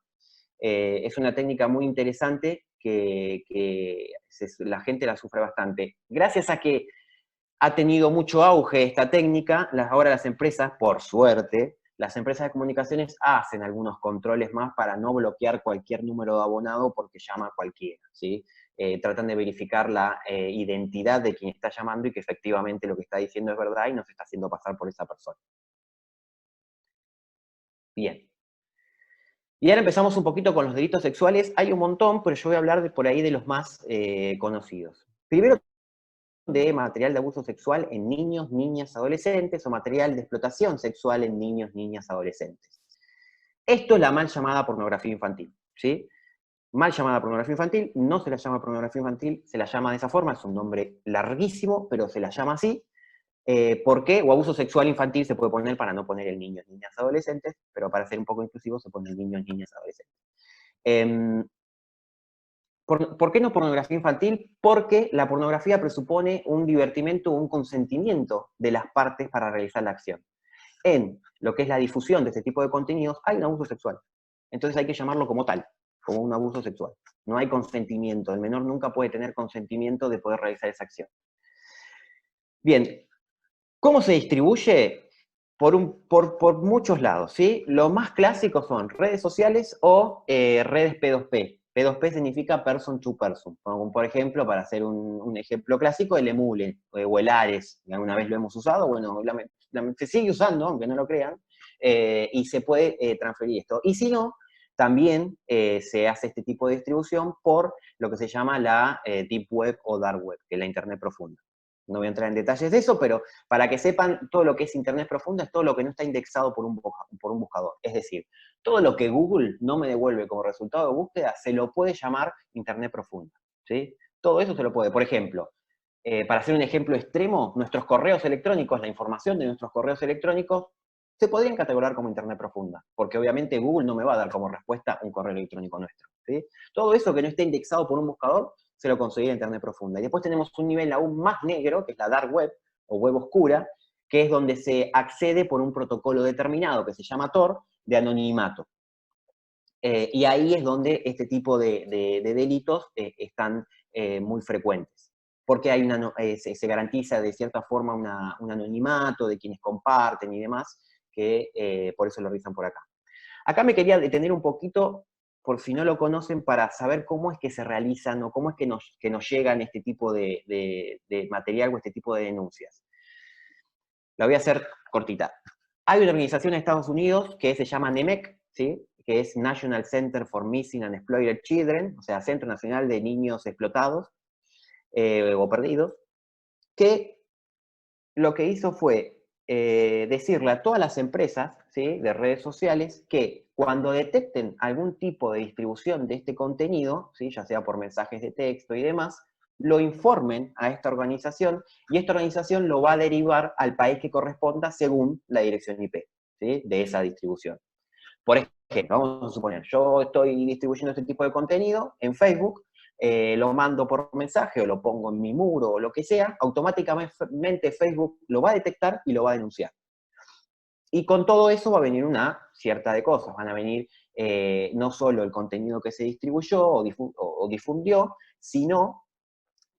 Es una técnica muy interesante que la gente la sufre bastante. Gracias a que ha tenido mucho auge esta técnica, ahora las empresas, por suerte, las empresas de comunicaciones hacen algunos controles más para no bloquear cualquier número de abonado porque llama a cualquiera, ¿sí? Tratan de verificar la identidad de quien está llamando y que efectivamente lo que está diciendo es verdad y no se está haciendo pasar por esa persona. Bien. Y ahora empezamos un poquito con los delitos sexuales. Hay un montón, pero yo voy a hablar por ahí de los más conocidos. Primero, de material de abuso sexual en niños, niñas, adolescentes, o material de explotación sexual en niños, niñas, adolescentes. Esto es la mal llamada pornografía infantil, ¿sí? Mal llamada pornografía infantil, no se la llama pornografía infantil, se la llama de esa forma, es un nombre larguísimo, pero se la llama así. ¿Por qué? O abuso sexual infantil se puede poner para no poner el niños, niñas, adolescentes, pero para ser un poco inclusivo se pone el niños, niñas, adolescentes. ¿Por qué no pornografía infantil? Porque la pornografía presupone un divertimento, un consentimiento de las partes para realizar la acción. En lo que es la difusión de este tipo de contenidos hay un abuso sexual. Entonces hay que llamarlo como tal, como un abuso sexual. No hay consentimiento, el menor nunca puede tener consentimiento de poder realizar esa acción. Bien, ¿cómo se distribuye? Por muchos lados, ¿sí? Lo más clásico son redes sociales o redes P2P. P2P significa person to person. Como por ejemplo, para hacer un ejemplo clásico, el Emule o el Ares. Alguna vez lo hemos usado, bueno, se sigue usando, aunque no lo crean, y se puede transferir esto. Y si no, también se hace este tipo de distribución por lo que se llama la Deep Web o Dark Web, que es la Internet profunda. No voy a entrar en detalles de eso, pero para que sepan, todo lo que es Internet profunda es todo lo que no está indexado por un buscador. Es decir, todo lo que Google no me devuelve como resultado de búsqueda, se lo puede llamar Internet profunda, ¿sí? Todo eso se lo puede. Por ejemplo, para hacer un ejemplo extremo, nuestros correos electrónicos, la información de nuestros correos electrónicos, se podrían categorizar como Internet profunda, porque obviamente Google no me va a dar como respuesta un correo electrónico nuestro, ¿sí? Todo eso que no esté indexado por un buscador, se lo considera Internet profunda. Y después tenemos un nivel aún más negro, que es la Dark Web, o web oscura, que es donde se accede por un protocolo determinado, que se llama Tor, de anonimato. Y ahí es donde este tipo de delitos están muy frecuentes. Porque hay se garantiza de cierta forma un anonimato de quienes comparten y demás, que por eso lo realizan por acá. Acá me quería detener un poquito, por si no lo conocen, para saber cómo es que se realizan o cómo es que nos llegan este tipo de material o este tipo de denuncias. La voy a hacer cortita. Hay una organización en Estados Unidos que se llama NEMEC, ¿sí? Que es National Center for Missing and Exploited Children, o sea, Centro Nacional de Niños Explotados o Perdidos, que lo que hizo fue decirle a todas las empresas, ¿sí?, de redes sociales que cuando detecten algún tipo de distribución de este contenido, ¿sí?, ya sea por mensajes de texto y demás, lo informen a esta organización y esta organización lo va a derivar al país que corresponda según la dirección IP, ¿sí?, de esa distribución. Por ejemplo, vamos a suponer, yo estoy distribuyendo este tipo de contenido en Facebook, lo mando por mensaje o lo pongo en mi muro o lo que sea, automáticamente Facebook lo va a detectar y lo va a denunciar. Y con todo eso va a venir una cierta de cosas, van a venir no solo el contenido que se distribuyó o difundió, sino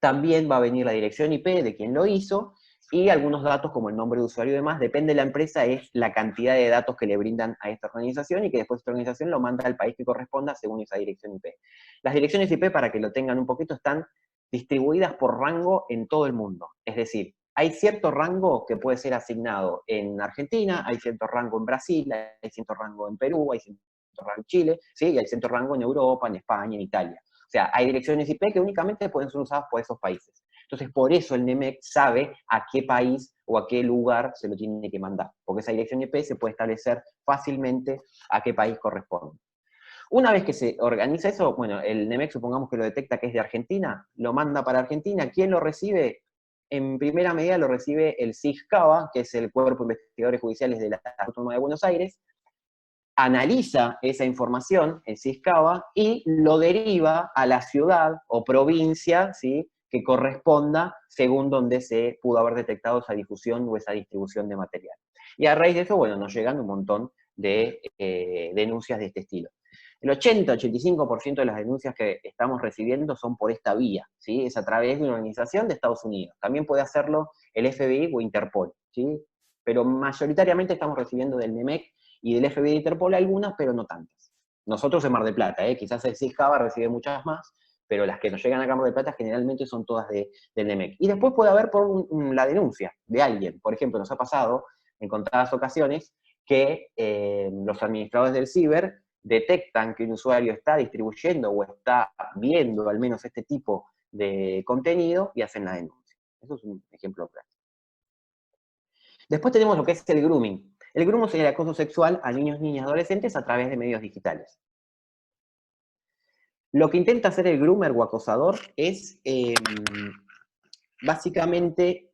también va a venir la dirección IP de quien lo hizo y algunos datos como el nombre de usuario y demás, depende de la empresa, es la cantidad de datos que le brindan a esta organización y que después esta organización lo manda al país que corresponda según esa dirección IP. Las direcciones IP, para que lo tengan un poquito, están distribuidas por rango en todo el mundo. Es decir, hay cierto rango que puede ser asignado en Argentina, hay cierto rango en Brasil, hay cierto rango en Perú, hay cierto rango en Chile, ¿sí? Y hay cierto rango en Europa, en España, en Italia. O sea, hay direcciones IP que únicamente pueden ser usadas por esos países. Entonces, por eso el NEMEC sabe a qué país o a qué lugar se lo tiene que mandar, porque esa dirección IP se puede establecer fácilmente a qué país corresponde. Una vez que se organiza eso, bueno, el NEMEC supongamos que lo detecta que es de Argentina, lo manda para Argentina. ¿Quién lo recibe? En primera medida lo recibe el CISCABA, que es el Cuerpo de Investigadores Judiciales de la Autónoma de Buenos Aires, analiza esa información, el CISCABA, y lo deriva a la ciudad o provincia, ¿sí?, que corresponda según donde se pudo haber detectado esa difusión o esa distribución de material. Y a raíz de eso, bueno, nos llegan un montón de denuncias de este estilo. El 80-85% de las denuncias que estamos recibiendo son por esta vía, ¿sí? Es a través de una organización de Estados Unidos. También puede hacerlo el FBI o Interpol, ¿sí? Pero mayoritariamente estamos recibiendo del NEMEC y del FBI de Interpol algunas, pero no tantas. Nosotros en Mar del Plata, quizás el CISCABA recibe muchas más, pero las que nos llegan acá a Mar del Plata generalmente son todas del NEMEC. Y después puede haber por la denuncia de alguien. Por ejemplo, nos ha pasado en contadas ocasiones que los administradores del ciber detectan que un usuario está distribuyendo o está viendo al menos este tipo de contenido y hacen la denuncia. Eso es un ejemplo práctico. Después tenemos lo que es el grooming. El grooming es el acoso sexual a niños, niñas, adolescentes a través de medios digitales. Lo que intenta hacer el groomer o acosador es, básicamente,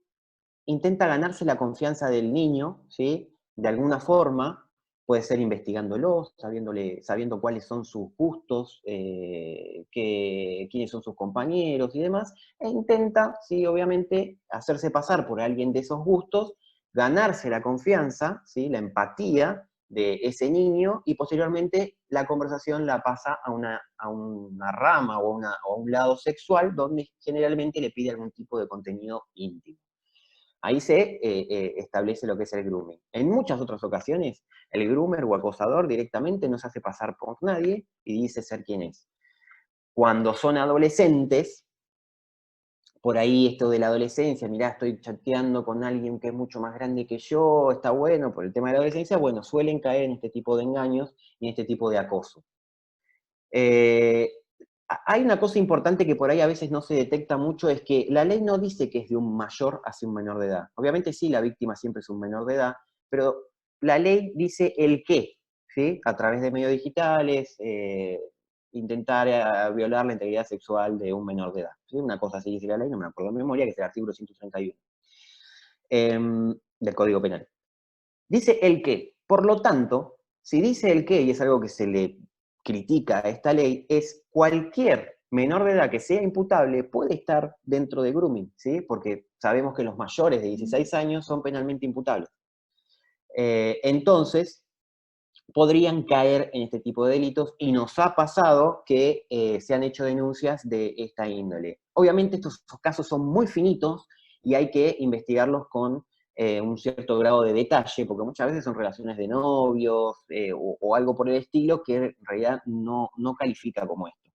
intenta ganarse la confianza del niño, ¿sí? De alguna forma, puede ser investigándolo, sabiendo cuáles son sus gustos, quiénes son sus compañeros y demás, e intenta, sí, obviamente, hacerse pasar por alguien de esos gustos, ganarse la confianza, ¿sí? La empatía de ese niño, y posteriormente la conversación la pasa a una rama o a un lado sexual, donde generalmente le pide algún tipo de contenido íntimo. Ahí se establece lo que es el grooming. En muchas otras ocasiones, el groomer o acosador directamente no se hace pasar por nadie y dice ser quien es. Cuando son adolescentes, por ahí esto de la adolescencia, mirá, estoy chateando con alguien que es mucho más grande que yo, está bueno, por el tema de la adolescencia, bueno, suelen caer en este tipo de engaños y en este tipo de acoso. Hay una cosa importante que por ahí a veces no se detecta mucho, es que la ley no dice que es de un mayor hacia un menor de edad. Obviamente sí, la víctima siempre es un menor de edad, pero la ley dice el qué, ¿sí? A través de medios digitales, intentar violar la integridad sexual de un menor de edad. ¿Sí? Una cosa así dice la ley, no me acuerdo de memoria, que es el artículo 131 del Código Penal. Dice el qué. Por lo tanto, si dice el qué, y es algo que se le critica a esta ley, es cualquier menor de edad que sea imputable puede estar dentro de grooming, ¿sí? Porque sabemos que los mayores de 16 años son penalmente imputables. Entonces, podrían caer en este tipo de delitos, y nos ha pasado que se han hecho denuncias de esta índole. Obviamente estos casos son muy finitos y hay que investigarlos con un cierto grado de detalle, porque muchas veces son relaciones de novios o algo por el estilo que en realidad no califica como esto.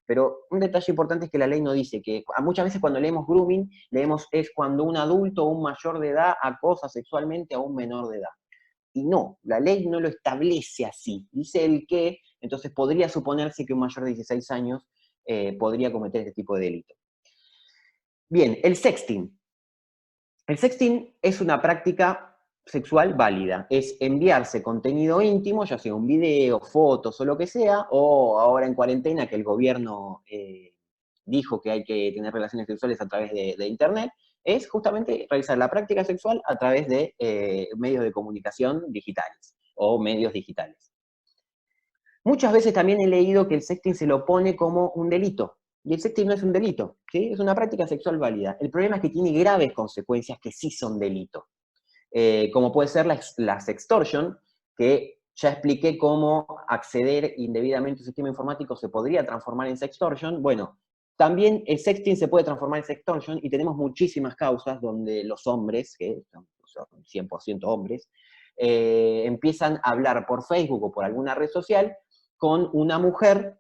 Pero un detalle importante es que la ley no dice que, muchas veces cuando leemos grooming, leemos es cuando un adulto o un mayor de edad acosa sexualmente a un menor de edad. Y no, la ley no lo establece así. Dice el qué, entonces podría suponerse que un mayor de 16 años podría cometer este tipo de delito. Bien, el sexting. El sexting es una práctica sexual válida. Es enviarse contenido íntimo, ya sea un video, fotos o lo que sea, o ahora en cuarentena que el gobierno dijo que hay que tener relaciones sexuales a través de Internet, es justamente realizar la práctica sexual a través de medios de comunicación digitales o medios digitales. Muchas veces también he leído que el sexting se lo pone como un delito, y el sexting no es un delito, ¿sí? Es una práctica sexual válida. El problema es que tiene graves consecuencias que sí son delito, como puede ser la sextortion, que ya expliqué cómo acceder indebidamente a un sistema informático se podría transformar en sextortion. Bueno, también el sexting se puede transformar en sextortion, y tenemos muchísimas causas donde los hombres, que son 100% hombres, empiezan a hablar por Facebook o por alguna red social con una mujer,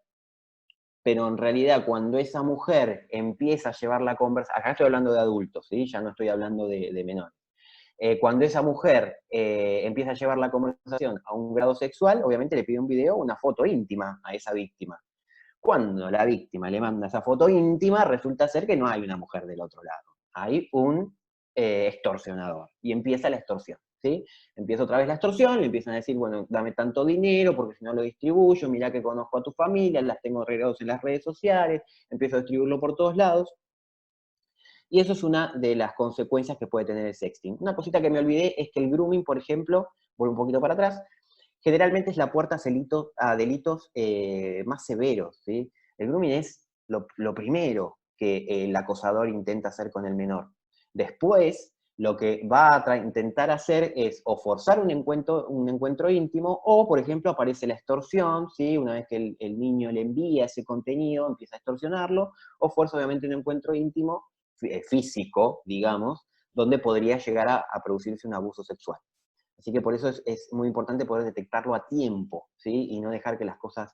pero en realidad cuando esa mujer empieza a llevar la conversación, acá estoy hablando de adultos, ¿sí? Ya no estoy hablando de menores. Cuando esa mujer empieza a llevar la conversación a un grado sexual, obviamente le pide un video o una foto íntima a esa víctima. Cuando la víctima le manda esa foto íntima, resulta ser que no hay una mujer del otro lado. Hay un extorsionador. Y empieza la extorsión, ¿sí? Empieza otra vez la extorsión, le empiezan a decir, bueno, dame tanto dinero, porque si no lo distribuyo, mirá que conozco a tu familia, las tengo regados en las redes sociales, empiezo a distribuirlo por todos lados. Y eso es una de las consecuencias que puede tener el sexting. Una cosita que me olvidé es que el grooming, por ejemplo, voy un poquito para atrás, generalmente es la puerta a delitos más severos, ¿sí? El grooming es lo primero que el acosador intenta hacer con el menor. Después, lo que va a intentar hacer es o forzar un encuentro íntimo, o, por ejemplo, aparece la extorsión, ¿sí? Una vez que el niño le envía ese contenido, empieza a extorsionarlo, o fuerza obviamente un encuentro íntimo, físico, digamos, donde podría llegar a producirse un abuso sexual. Así que por eso es muy importante poder detectarlo a tiempo, ¿sí? Y no dejar que las cosas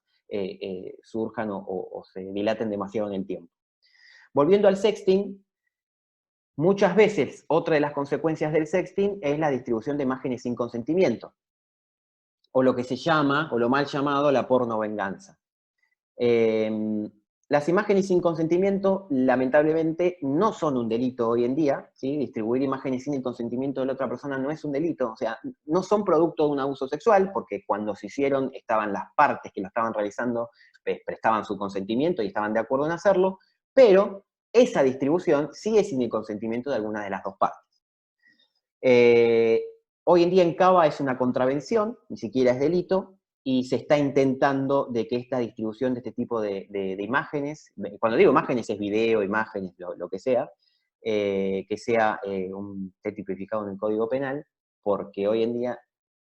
surjan o se dilaten demasiado en el tiempo. Volviendo al sexting, muchas veces otra de las consecuencias del sexting es la distribución de imágenes sin consentimiento. o lo que se llama, o lo mal llamado, la pornovenganza. Las imágenes sin consentimiento, lamentablemente, no son un delito hoy en día, ¿sí? Distribuir imágenes sin el consentimiento de la otra persona no es un delito, o sea, no son producto de un abuso sexual, porque cuando se hicieron estaban las partes que lo estaban realizando, prestaban su consentimiento y estaban de acuerdo en hacerlo, pero esa distribución sigue sin el consentimiento de alguna de las dos partes. Hoy en día en Cava es una contravención, ni siquiera es delito, y se está intentando de que esta distribución de este tipo de imágenes, cuando digo imágenes es video, imágenes, lo que sea, que sea esté tipificado en el Código Penal, porque hoy en día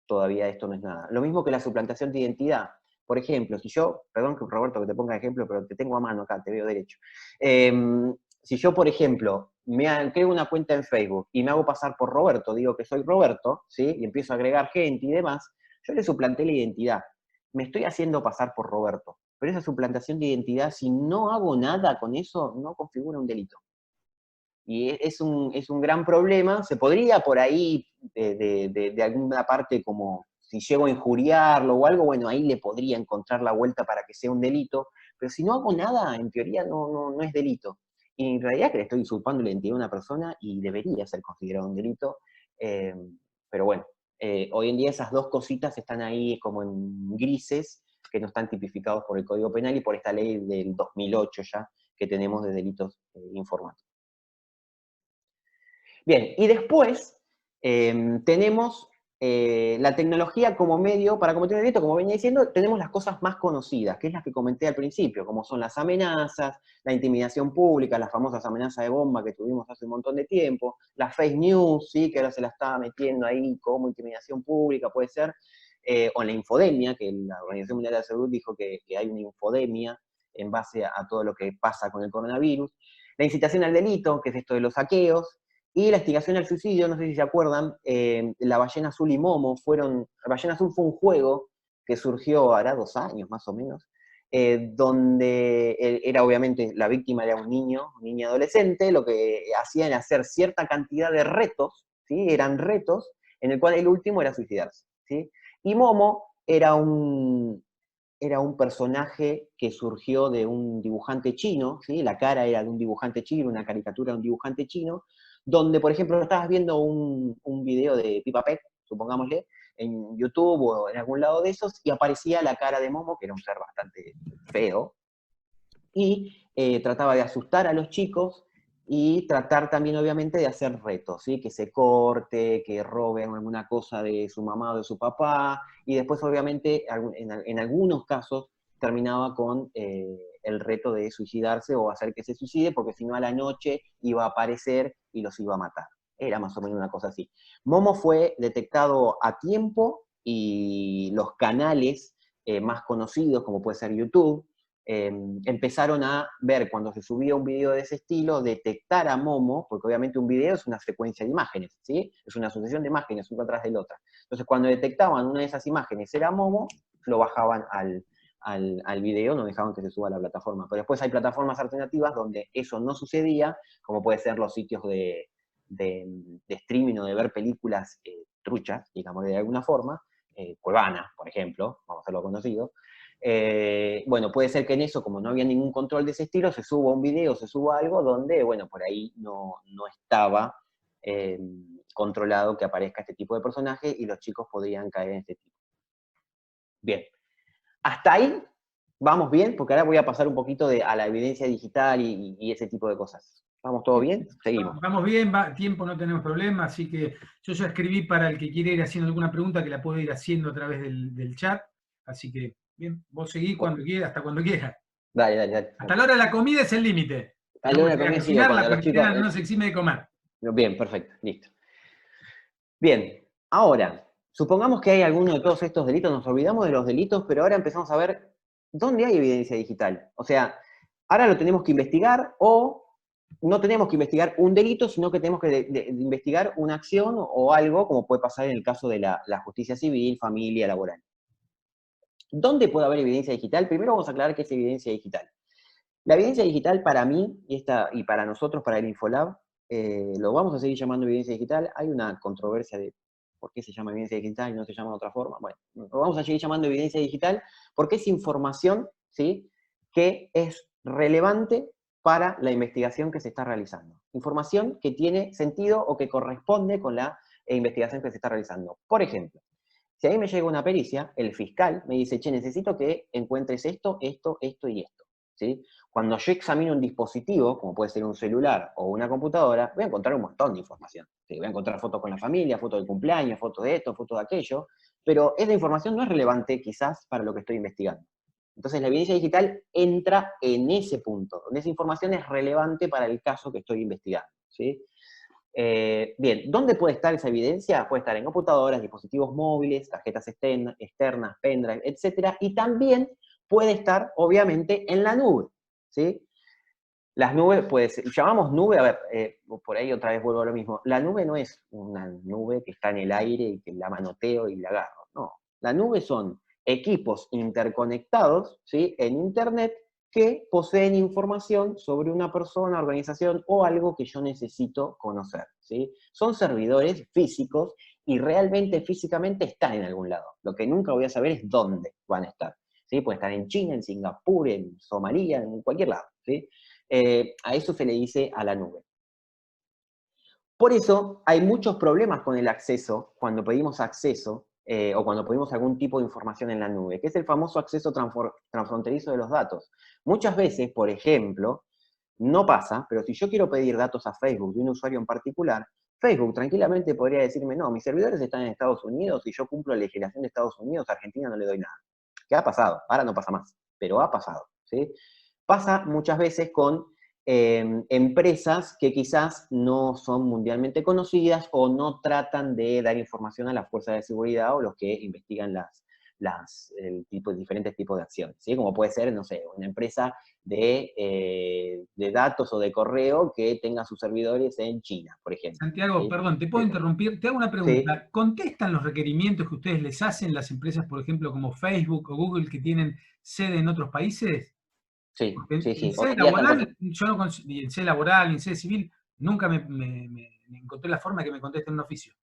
todavía esto no es nada. Lo mismo que la suplantación de identidad. Por ejemplo, si yo, perdón que Roberto que te ponga ejemplo, pero te tengo a mano acá, te veo derecho. Si yo, por ejemplo, creo una cuenta en Facebook y me hago pasar por Roberto, digo que soy Roberto, ¿sí? Y empiezo a agregar gente y demás, yo le suplanté la identidad. Me estoy haciendo pasar por Roberto. Pero esa suplantación de identidad, si no hago nada con eso, no configura un delito. Y es un gran problema. Se podría por ahí, de alguna parte, como si llego a injuriarlo o algo, bueno, ahí le podría encontrar la vuelta para que sea un delito. Pero si no hago nada, en teoría no es delito. Y en realidad que le estoy usurpando la identidad de una persona y debería ser considerado un delito. Eh, pero bueno, hoy en día esas dos cositas están ahí como en grises, que no están tipificados por el Código Penal y por esta ley del 2008 ya, que tenemos de delitos informáticos. Bien, y después tenemos la tecnología como medio para cometer un delito, como venía diciendo, tenemos las cosas más conocidas, que es las que comenté al principio, como son las amenazas, la intimidación pública, las famosas amenazas de bomba que tuvimos hace un montón de tiempo, las fake news, ¿sí? Que ahora se la estaba metiendo ahí como intimidación pública, puede ser, o la infodemia, que la Organización Mundial de la Salud dijo que hay una infodemia en base a todo lo que pasa con el coronavirus, la incitación al delito, que es esto de los saqueos, y la instigación al suicidio, no sé si se acuerdan, La Ballena Azul y Momo La Ballena Azul fue un juego que surgió hará 2 años más o menos, donde era obviamente, la víctima era un niño adolescente, lo que hacían era hacer cierta cantidad de retos, ¿sí? Eran retos, en el cual el último era suicidarse, ¿sí? Y Momo era un personaje que surgió de un dibujante chino, ¿sí? La cara era de un dibujante chino, una caricatura de un dibujante chino, donde, por ejemplo, estabas viendo un video de Peppa Pig, supongámosle, en YouTube o en algún lado de esos, y aparecía la cara de Momo, que era un ser bastante feo, y trataba de asustar a los chicos y tratar también, obviamente, de hacer retos, ¿sí? Que se corte, que roben alguna cosa de su mamá o de su papá, y después, obviamente, en algunos casos, terminaba con el reto de suicidarse o hacer que se suicide, porque si no a la noche iba a aparecer y los iba a matar. Era más o menos una cosa así. Momo fue detectado a tiempo y los canales más conocidos, como puede ser YouTube, empezaron a ver cuando se subía un video de ese estilo, detectar a Momo, porque obviamente un video es una secuencia de imágenes, ¿sí? Es una sucesión de imágenes, una atrás de la otra. Entonces, cuando detectaban una de esas imágenes era Momo, lo bajaban al video, no dejaban que se suba a la plataforma. Pero después hay plataformas alternativas donde eso no sucedía, como puede ser los sitios de streaming o de ver películas truchas, digamos de alguna forma, Cuevana, por ejemplo, vamos a hacerlo conocido. Bueno, puede ser que en eso, como no había ningún control de ese estilo, se suba un video, se suba algo donde, bueno, por ahí no estaba controlado que aparezca este tipo de personaje y los chicos podrían caer en este tipo. Bien, hasta ahí vamos bien, porque ahora voy a pasar un poquito a la evidencia digital y ese tipo de cosas. ¿Vamos todo bien? Seguimos. Vamos bien, tiempo no tenemos problema, así que yo ya escribí para el que quiere ir haciendo alguna pregunta que la puedo ir haciendo a través del chat. Así que, bien, vos seguís cuando quieras, hasta cuando quieras. Dale, dale, dale. Hasta la hora de la comida es el límite. A la Tenemos hora que ir a comienza, cocinar, la cuando los chicos... cuarentena no nos exime de comer. Bien, perfecto, listo. Bien, ahora, supongamos que hay alguno de todos estos delitos, nos olvidamos de los delitos, pero ahora empezamos a ver dónde hay evidencia digital. O sea, ahora lo tenemos que investigar o no tenemos que investigar un delito, sino que tenemos que investigar una acción o algo, como puede pasar en el caso de la justicia civil, familia, laboral. ¿Dónde puede haber evidencia digital? Primero vamos a aclarar qué es evidencia digital. La evidencia digital para mí y para nosotros, para el Infolab, lo vamos a seguir llamando evidencia digital. Hay una controversia de ¿Por qué se llama evidencia digital y no se llama de otra forma? Bueno, lo vamos a seguir llamando evidencia digital porque es información, ¿sí?, que es relevante para la investigación que se está realizando. Información que tiene sentido o que corresponde con la investigación que se está realizando. Por ejemplo, si a mí me llega una pericia, el fiscal me dice, che, necesito que encuentres esto, esto, esto y esto, ¿sí? Cuando yo examino un dispositivo, como puede ser un celular o una computadora, voy a encontrar un montón de información, ¿sí? Voy a encontrar fotos con la familia, fotos del cumpleaños, fotos de esto, fotos de aquello, pero esa información no es relevante quizás para lo que estoy investigando. Entonces la evidencia digital entra en ese punto, donde esa información es relevante para el caso que estoy investigando, ¿sí? Bien, ¿dónde puede estar esa evidencia? Puede estar en computadoras, dispositivos móviles, tarjetas externas, pendrive, etc. Y también puede estar, obviamente, en la nube, ¿sí? Las nubes, pues, llamamos nube, a ver, por ahí otra vez vuelvo a lo mismo. La nube no es una nube que está en el aire y que la manoteo y la agarro, no. La nube son equipos interconectados, ¿sí?, en Internet, que poseen información sobre una persona, organización o algo que yo necesito conocer, ¿sí? Son servidores físicos y realmente físicamente están en algún lado. Lo que nunca voy a saber es dónde van a estar, ¿sí? Puede estar en China, en Singapur, en Somalia, en cualquier lado, ¿sí? A eso se le dice a la nube. Por eso hay muchos problemas con el acceso, cuando pedimos acceso, o cuando pedimos algún tipo de información en la nube, que es el famoso acceso transfronterizo de los datos. Muchas veces, por ejemplo, no pasa, pero si yo quiero pedir datos a Facebook de un usuario en particular, Facebook tranquilamente podría decirme, no, mis servidores están en Estados Unidos y yo cumplo la legislación de Estados Unidos, a Argentina no le doy nada. ¿Qué ha pasado? Ahora no pasa más, pero ha pasado, ¿sí? Pasa muchas veces con empresas que quizás no son mundialmente conocidas o no tratan de dar información a las fuerzas de seguridad o los que investigan diferentes tipos de acciones, ¿sí? Como puede ser, no sé, una empresa de datos o de correo que tenga sus servidores en China, por ejemplo. Santiago, ¿Sí? perdón, te puedo interrumpir. Te hago una Sí, pregunta. ¿Contestan los requerimientos que ustedes les hacen las empresas, por ejemplo, como Facebook o Google, que tienen sede en otros países? sí, Porque sí, en sí. Hoy sede en día están laboral, yo no y en sede laboral, y en sede civil, nunca me encontré la forma de que me contesten un oficio.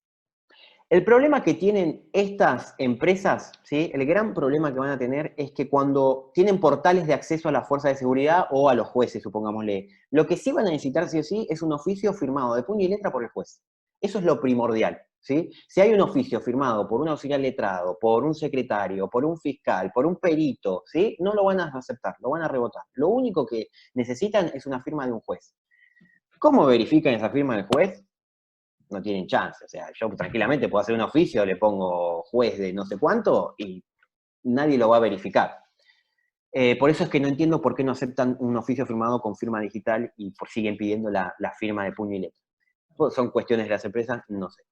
El problema que tienen estas empresas, ¿sí?, el gran problema que van a tener es que cuando tienen portales de acceso a la fuerza de seguridad o a los jueces, supongámosle, lo que sí van a necesitar sí o sí es un oficio firmado de puño y letra por el juez. Eso es lo primordial, ¿sí? Si hay un oficio firmado por un auxiliar letrado, por un secretario, por un fiscal, por un perito, ¿sí?, no lo van a aceptar, lo van a rebotar. Lo único que necesitan es una firma de un juez. ¿Cómo verifican esa firma del juez? No tienen chance. O sea, yo tranquilamente puedo hacer un oficio, le pongo juez de no sé cuánto y nadie lo va a verificar. Por eso es que no entiendo por qué no aceptan un oficio firmado con firma digital y siguen pidiendo la firma de puño y letra. Pues son cuestiones de las empresas, no sé.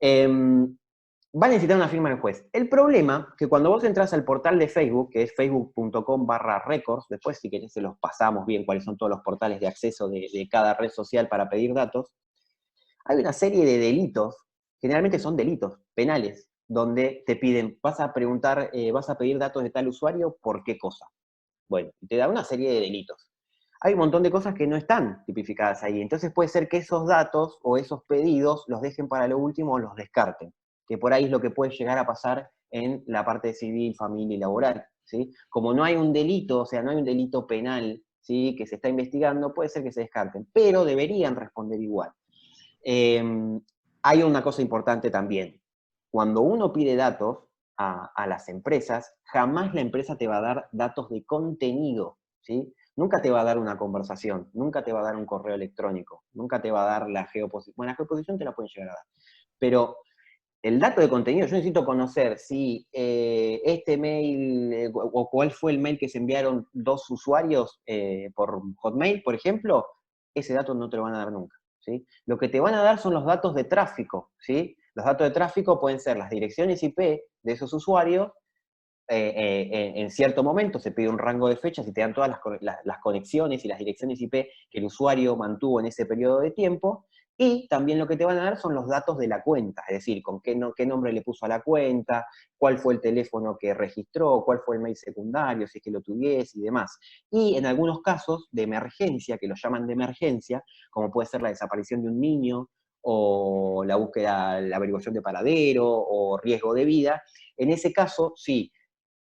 Va a necesitar una firma del juez. El problema que cuando vos entras al portal de Facebook, que es facebook.com/records, después si querés se los pasamos bien cuáles son todos los portales de acceso de cada red social para pedir datos, hay una serie de delitos, generalmente son delitos penales, donde te piden, vas a preguntar, vas a pedir datos de tal usuario, ¿por qué cosa? Bueno, te da una serie de delitos. Hay un montón de cosas que no están tipificadas ahí, entonces puede ser que esos datos o esos pedidos los dejen para lo último o los descarten, que por ahí es lo que puede llegar a pasar en la parte civil, familia y laboral, ¿sí? Como no hay un delito, o sea, no hay un delito penal, ¿sí?, que se está investigando, puede ser que se descarten, pero deberían responder igual. Hay una cosa importante también. Cuando uno pide datos a las empresas, jamás la empresa te va a dar datos de contenido, ¿sí? Nunca te va a dar una conversación, nunca te va a dar un correo electrónico, nunca te va a dar la geoposición. Bueno, la geoposición te la pueden llegar a dar, pero el dato de contenido, yo necesito conocer si este mail, o cuál fue el mail que se enviaron dos usuarios por Hotmail, por ejemplo, ese dato no te lo van a dar nunca, ¿sí? Lo que te van a dar son los datos de tráfico, ¿sí? Los datos de tráfico pueden ser las direcciones IP de esos usuarios. En cierto momento se pide un rango de fechas y te dan todas las conexiones y las direcciones IP que el usuario mantuvo en ese periodo de tiempo, y también lo que te van a dar son los datos de la cuenta, es decir, con qué nombre le puso a la cuenta, cuál fue el teléfono que registró, cuál fue el mail secundario, si es que lo tuviese y demás. Y en algunos casos de emergencia, que los llaman de emergencia, como puede ser la desaparición de un niño, o la búsqueda, la averiguación de paradero, o riesgo de vida. En ese caso, sí,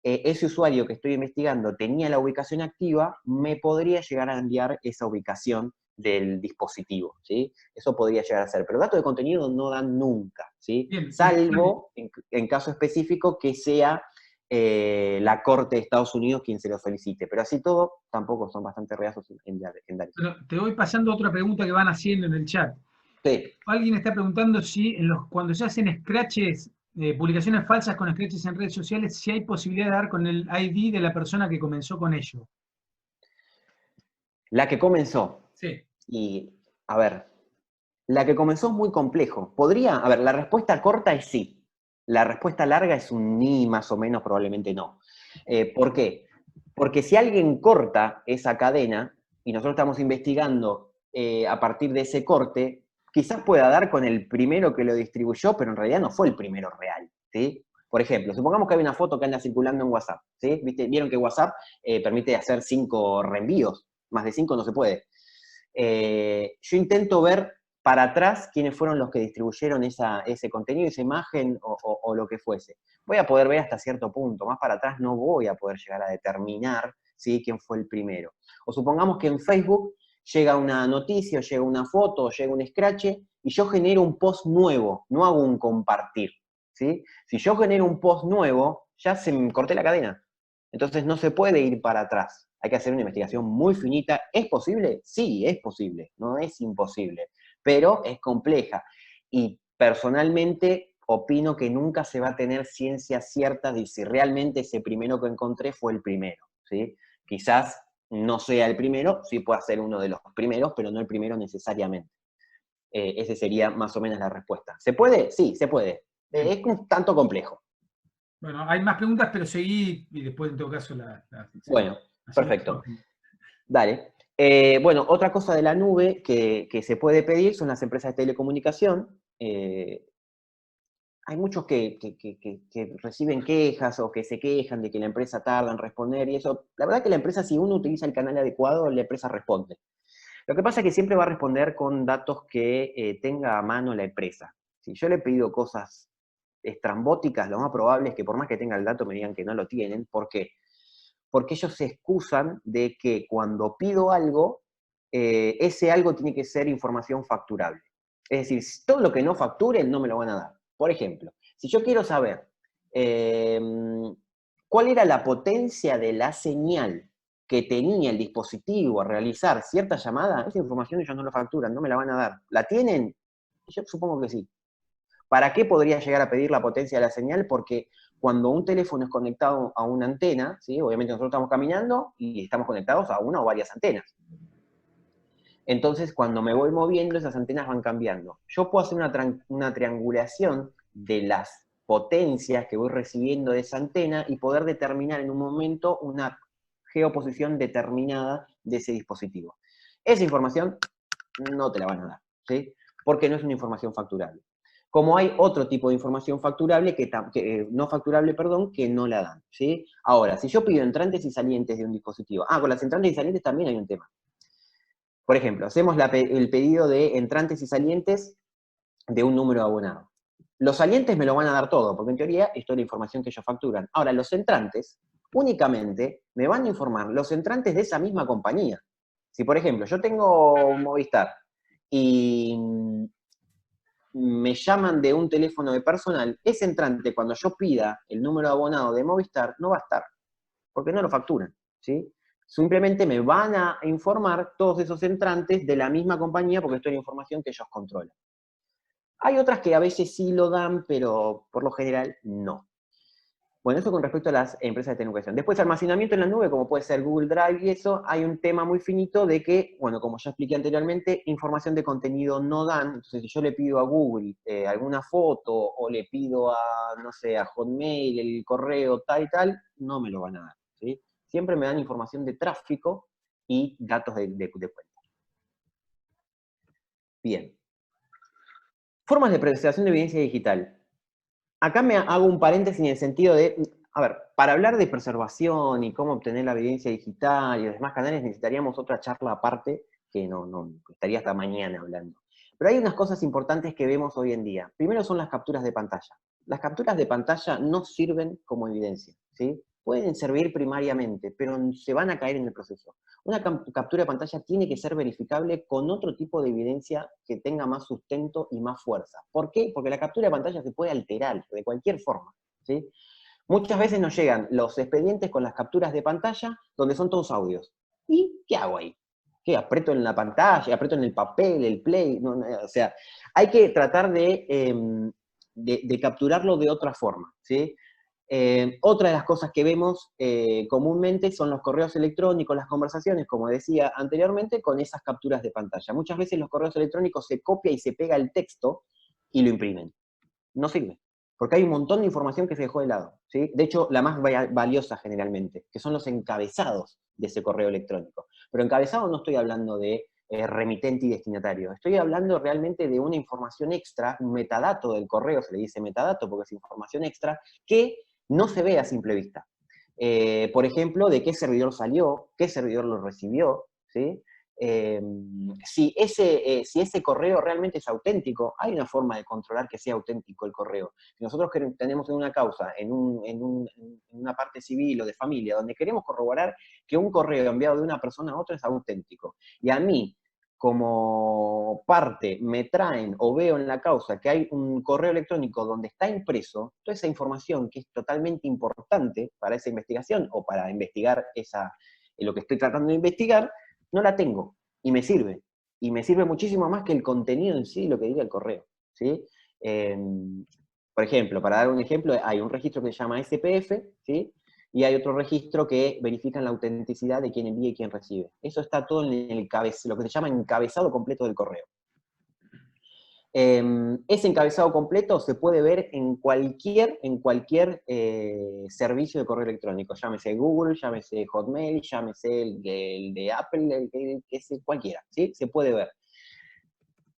ese usuario que estoy investigando tenía la ubicación activa, me podría llegar a enviar esa ubicación del dispositivo, ¿sí? Eso podría llegar a ser, pero datos de contenido no dan nunca, ¿sí? Bien, Salvo en caso específico que sea la Corte de Estados Unidos quien se lo solicite, pero así todo, tampoco son bastante reacios en dar eso. bueno, te voy pasando otra pregunta que van haciendo en el chat. Sí. Alguien está preguntando si cuando se hacen scratches, publicaciones falsas con scratches en redes sociales, si hay posibilidad de dar con el ID de la persona que comenzó con ello. La que comenzó, Sí. y a ver, la que comenzó es muy complejo. Podría, a ver, la respuesta corta es sí. La respuesta larga es un ni, más o menos, probablemente no. ¿Por qué? Porque si alguien corta esa cadena, y nosotros estamos investigando a partir de ese corte, quizás pueda dar con el primero que lo distribuyó, pero en realidad no fue el primero real, ¿sí? Por ejemplo, supongamos que hay una foto que anda circulando en WhatsApp, ¿sí? Vieron que WhatsApp permite hacer 5 reenvíos, más de 5 no se puede. Yo intento ver para atrás quiénes fueron los que distribuyeron ese contenido, esa imagen o lo que fuese. Voy a poder ver hasta cierto punto, más para atrás no voy a poder llegar a determinar, ¿sí?, quién fue el primero. O supongamos que en Facebook llega una noticia, o llega una foto, o llega un scratch, y yo genero un post nuevo, no hago un compartir, ¿sí? Si yo genero un post nuevo, ya se me corté la cadena. Entonces no se puede ir para atrás. Hay que hacer una investigación muy finita. ¿Es posible? Sí, es posible. No es imposible. Pero es compleja. Y personalmente opino que nunca se va a tener ciencia cierta de si realmente ese primero que encontré fue el primero, ¿sí? Quizás no sea el primero, sí pueda ser uno de los primeros, pero no el primero necesariamente. Esa sería más o menos la respuesta. ¿Se puede? Sí, se puede. Es un tanto complejo. Bueno, hay más preguntas, pero seguí y después en todo caso Bueno, así perfecto. Dale. Bueno, otra cosa de la nube que se puede pedir son las empresas de telecomunicación. Hay muchos que reciben quejas o que se quejan de que la empresa tarda en responder y eso. La verdad que la empresa, si uno utiliza el canal adecuado, la empresa responde. Lo que pasa es que siempre va a responder con datos que tenga a mano la empresa. Si yo le he pedido cosas estrambóticas, lo más probable es que por más que tenga el dato me digan que no lo tienen. ¿Por qué? Porque ellos se excusan de que cuando pido algo, ese algo tiene que ser información facturable. Es decir, todo lo que no facturen no me lo van a dar. Por ejemplo, si yo quiero saber cuál era la potencia de la señal que tenía el dispositivo a realizar cierta llamada, esa información ellos no lo facturan, no me la van a dar. ¿La tienen? Yo supongo que sí. ¿Para qué podría llegar a pedir la potencia de la señal? Porque cuando un teléfono es conectado a una antena, ¿sí?, obviamente nosotros estamos caminando y estamos conectados a una o varias antenas. Entonces, cuando me voy moviendo, esas antenas van cambiando. Yo puedo hacer una triangulación de las potencias que voy recibiendo de esa antena y poder determinar en un momento una geoposición determinada de ese dispositivo. Esa información no te la van a dar, ¿sí? Porque no es una información facturable. Como hay otro tipo de información facturable no facturable, perdón, que no la dan, ¿sí? Ahora, si yo pido entrantes y salientes de un dispositivo, con las entrantes y salientes también hay un tema. Por ejemplo, hacemos el pedido de entrantes y salientes de un número abonado. Los salientes me lo van a dar todo, porque en teoría esto es la información que ellos facturan. Ahora, los entrantes únicamente me van a informar los entrantes de esa misma compañía. Si, por ejemplo, yo tengo un Movistar y me llaman de un teléfono de personal, ese entrante, cuando yo pida el número de abonado de Movistar, no va a estar, porque no lo facturan, ¿sí? Simplemente me van a informar todos esos entrantes de la misma compañía, porque esto es la información que ellos controlan. Hay otras que a veces sí lo dan, pero por lo general no. Bueno, eso con respecto a las empresas de telecomunicación. Después, almacenamiento en la nube, como puede ser Google Drive y eso, hay un tema muy finito de que, bueno, como ya expliqué anteriormente, información de contenido no dan. Entonces, si yo le pido a Google alguna foto o le pido a, no sé, a Hotmail, el correo, tal y tal, no me lo van a dar, ¿sí? Siempre me dan información de tráfico y datos de cuenta. Bien. Formas de presentación de evidencia digital. Acá me hago un paréntesis en el sentido de, a ver, para hablar de preservación y cómo obtener la evidencia digital y los demás canales necesitaríamos otra charla aparte, que no estaría hasta mañana hablando. Pero hay unas cosas importantes que vemos hoy en día. Primero son las capturas de pantalla. Las capturas de pantalla no sirven como evidencia, ¿sí? Pueden servir primariamente, pero se van a caer en el proceso. Una captura de pantalla tiene que ser verificable con otro tipo de evidencia que tenga más sustento y más fuerza. ¿Por qué? Porque la captura de pantalla se puede alterar de cualquier forma, ¿sí? Muchas veces nos llegan los expedientes con las capturas de pantalla donde son todos audios. ¿Y qué hago ahí? ¿Qué? ¿Aprieto en la pantalla? ¿Aprieto en el papel, el play? O sea, hay que tratar de capturarlo de otra forma, ¿sí? Otra de las cosas que vemos comúnmente son los correos electrónicos, las conversaciones, como decía anteriormente, con esas capturas de pantalla. Muchas veces los correos electrónicos se copia y se pega el texto y lo imprimen. No sirve, porque hay un montón de información que se dejó de lado, ¿sí? De hecho, la más valiosa generalmente, que son los encabezados de ese correo electrónico. Pero encabezado no estoy hablando de remitente y destinatario, estoy hablando realmente de una información extra, un metadato del correo, se le dice metadato porque es información extra, que no se ve a simple vista. Por ejemplo, de qué servidor salió, qué servidor lo recibió, ¿sí? Si ese correo realmente es auténtico, hay una forma de controlar que sea auténtico el correo. Si nosotros tenemos en una causa, en una parte civil o de familia, donde queremos corroborar que un correo enviado de una persona a otra es auténtico, y a mí, como parte, me traen o veo en la causa que hay un correo electrónico donde está impreso, toda esa información que es totalmente importante para esa investigación o para investigar lo que estoy tratando de investigar, no la tengo, y me sirve. Y me sirve muchísimo más que el contenido en sí, lo que diga el correo, ¿sí? Por ejemplo, para dar un ejemplo, hay un registro que se llama SPF, ¿sí? Y hay otro registro que verifica la autenticidad de quién envía y quién recibe. Eso está todo en lo que se llama encabezado completo del correo. Ese encabezado completo se puede ver en cualquier servicio de correo electrónico, llámese Google, llámese Hotmail, llámese el de Apple, cualquiera, ¿sí? Se puede ver.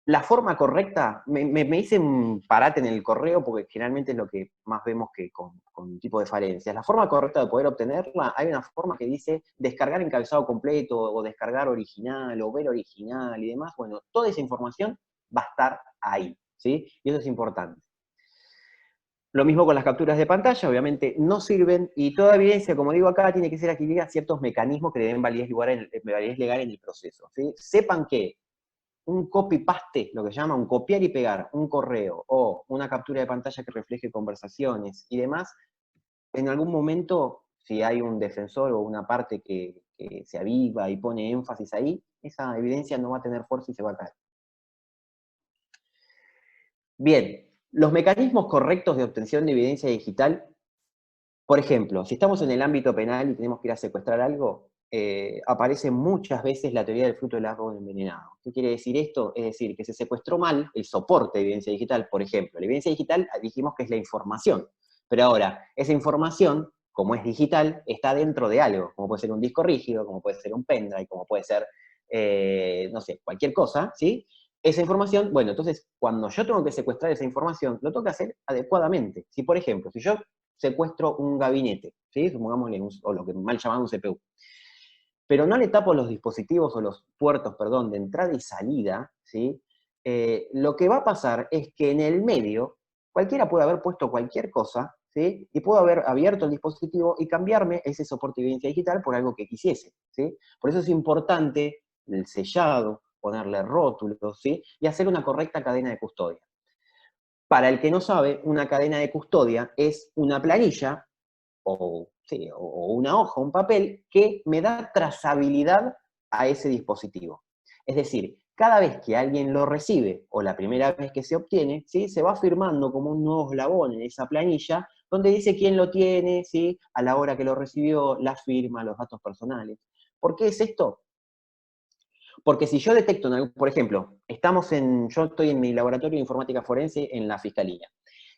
La forma correcta, me hice un parate en el correo porque generalmente es lo que más vemos que con un tipo de falencias. La forma correcta de poder obtenerla, hay una forma que dice descargar encabezado completo o descargar original o ver original y demás. Bueno, toda esa información va a estar ahí, ¿sí? Y eso es importante. Lo mismo con las capturas de pantalla, obviamente no sirven, y toda evidencia, como digo acá, tiene que ser adquirida a ciertos mecanismos que le den validez legal en el proceso, ¿sí? Sepan que un copy-paste, lo que se llama un copiar y pegar un correo, o una captura de pantalla que refleje conversaciones y demás, en algún momento, si hay un defensor o una parte que se aviva y pone énfasis ahí, esa evidencia no va a tener fuerza y se va a caer. Bien, los mecanismos correctos de obtención de evidencia digital, por ejemplo, si estamos en el ámbito penal y tenemos que ir a secuestrar algo, aparece muchas veces la teoría del fruto del árbol envenenado. ¿Qué quiere decir esto? Es decir, que se secuestró mal el soporte de evidencia digital, por ejemplo. La evidencia digital dijimos que es la información, pero ahora, esa información, como es digital, está dentro de algo, como puede ser un disco rígido, como puede ser un pendrive, como puede ser, no sé, cualquier cosa, ¿sí? Esa información, bueno, entonces, cuando yo tengo que secuestrar esa información, lo tengo que hacer adecuadamente. Si, por ejemplo, si yo secuestro un gabinete, ¿sí? Supongámosle, o lo que mal llamado un CPU, pero no le tapo los dispositivos o los puertos, perdón, de entrada y salida, ¿sí? Lo que va a pasar es que en el medio, cualquiera puede haber puesto cualquier cosa, ¿sí? Y puedo haber abierto el dispositivo y cambiarme ese soporte de evidencia digital por algo que quisiese, ¿sí? Por eso es importante el sellado, ponerle rótulos, ¿sí? Y hacer una correcta cadena de custodia. Para el que no sabe, una cadena de custodia es una planilla o una hoja, un papel, que me da trazabilidad a ese dispositivo. Es decir, cada vez que alguien lo recibe, o la primera vez que se obtiene, ¿sí? Se va firmando como un nuevo eslabón en esa planilla, donde dice quién lo tiene, ¿sí? A la hora que lo recibió, la firma, los datos personales. ¿Por qué es esto? Porque si yo detecto, por ejemplo, yo estoy en mi laboratorio de informática forense en la Fiscalía,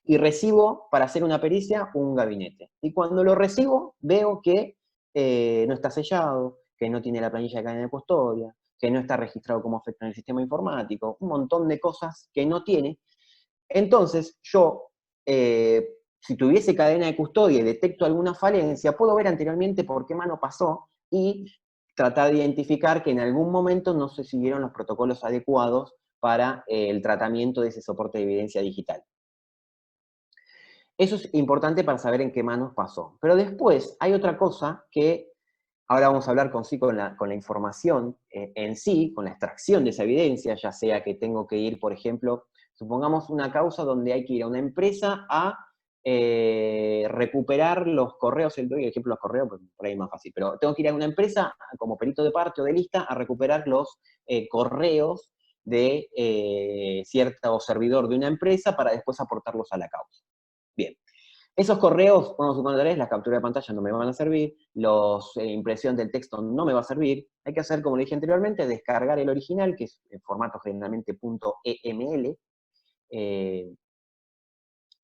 y recibo para hacer una pericia un gabinete. Y cuando lo recibo, veo que no está sellado, que no tiene la planilla de cadena de custodia, que no está registrado como efecto en el sistema informático, un montón de cosas que no tiene. Entonces, yo, si tuviese cadena de custodia y detecto alguna falencia, puedo ver anteriormente por qué mano pasó y tratar de identificar que en algún momento no se siguieron los protocolos adecuados para el tratamiento de ese soporte de evidencia digital. Eso es importante para saber en qué manos pasó. Pero después hay otra cosa que ahora vamos a hablar con la información en sí, con la extracción de esa evidencia, ya sea que tengo que ir, por ejemplo, supongamos una causa donde hay que ir a una empresa a recuperar los correos, doy el ejemplo de los correos, porque por ahí es más fácil, pero tengo que ir a una empresa como perito de parte o de lista a recuperar los correos de cierto servidor de una empresa para después aportarlos a la causa. Bien. Esos correos, vamos a suponer, la captura de pantalla no me van a servir, la impresión del texto no me va a servir. Hay que hacer, como le dije anteriormente, descargar el original, que es en formato generalmente .eml,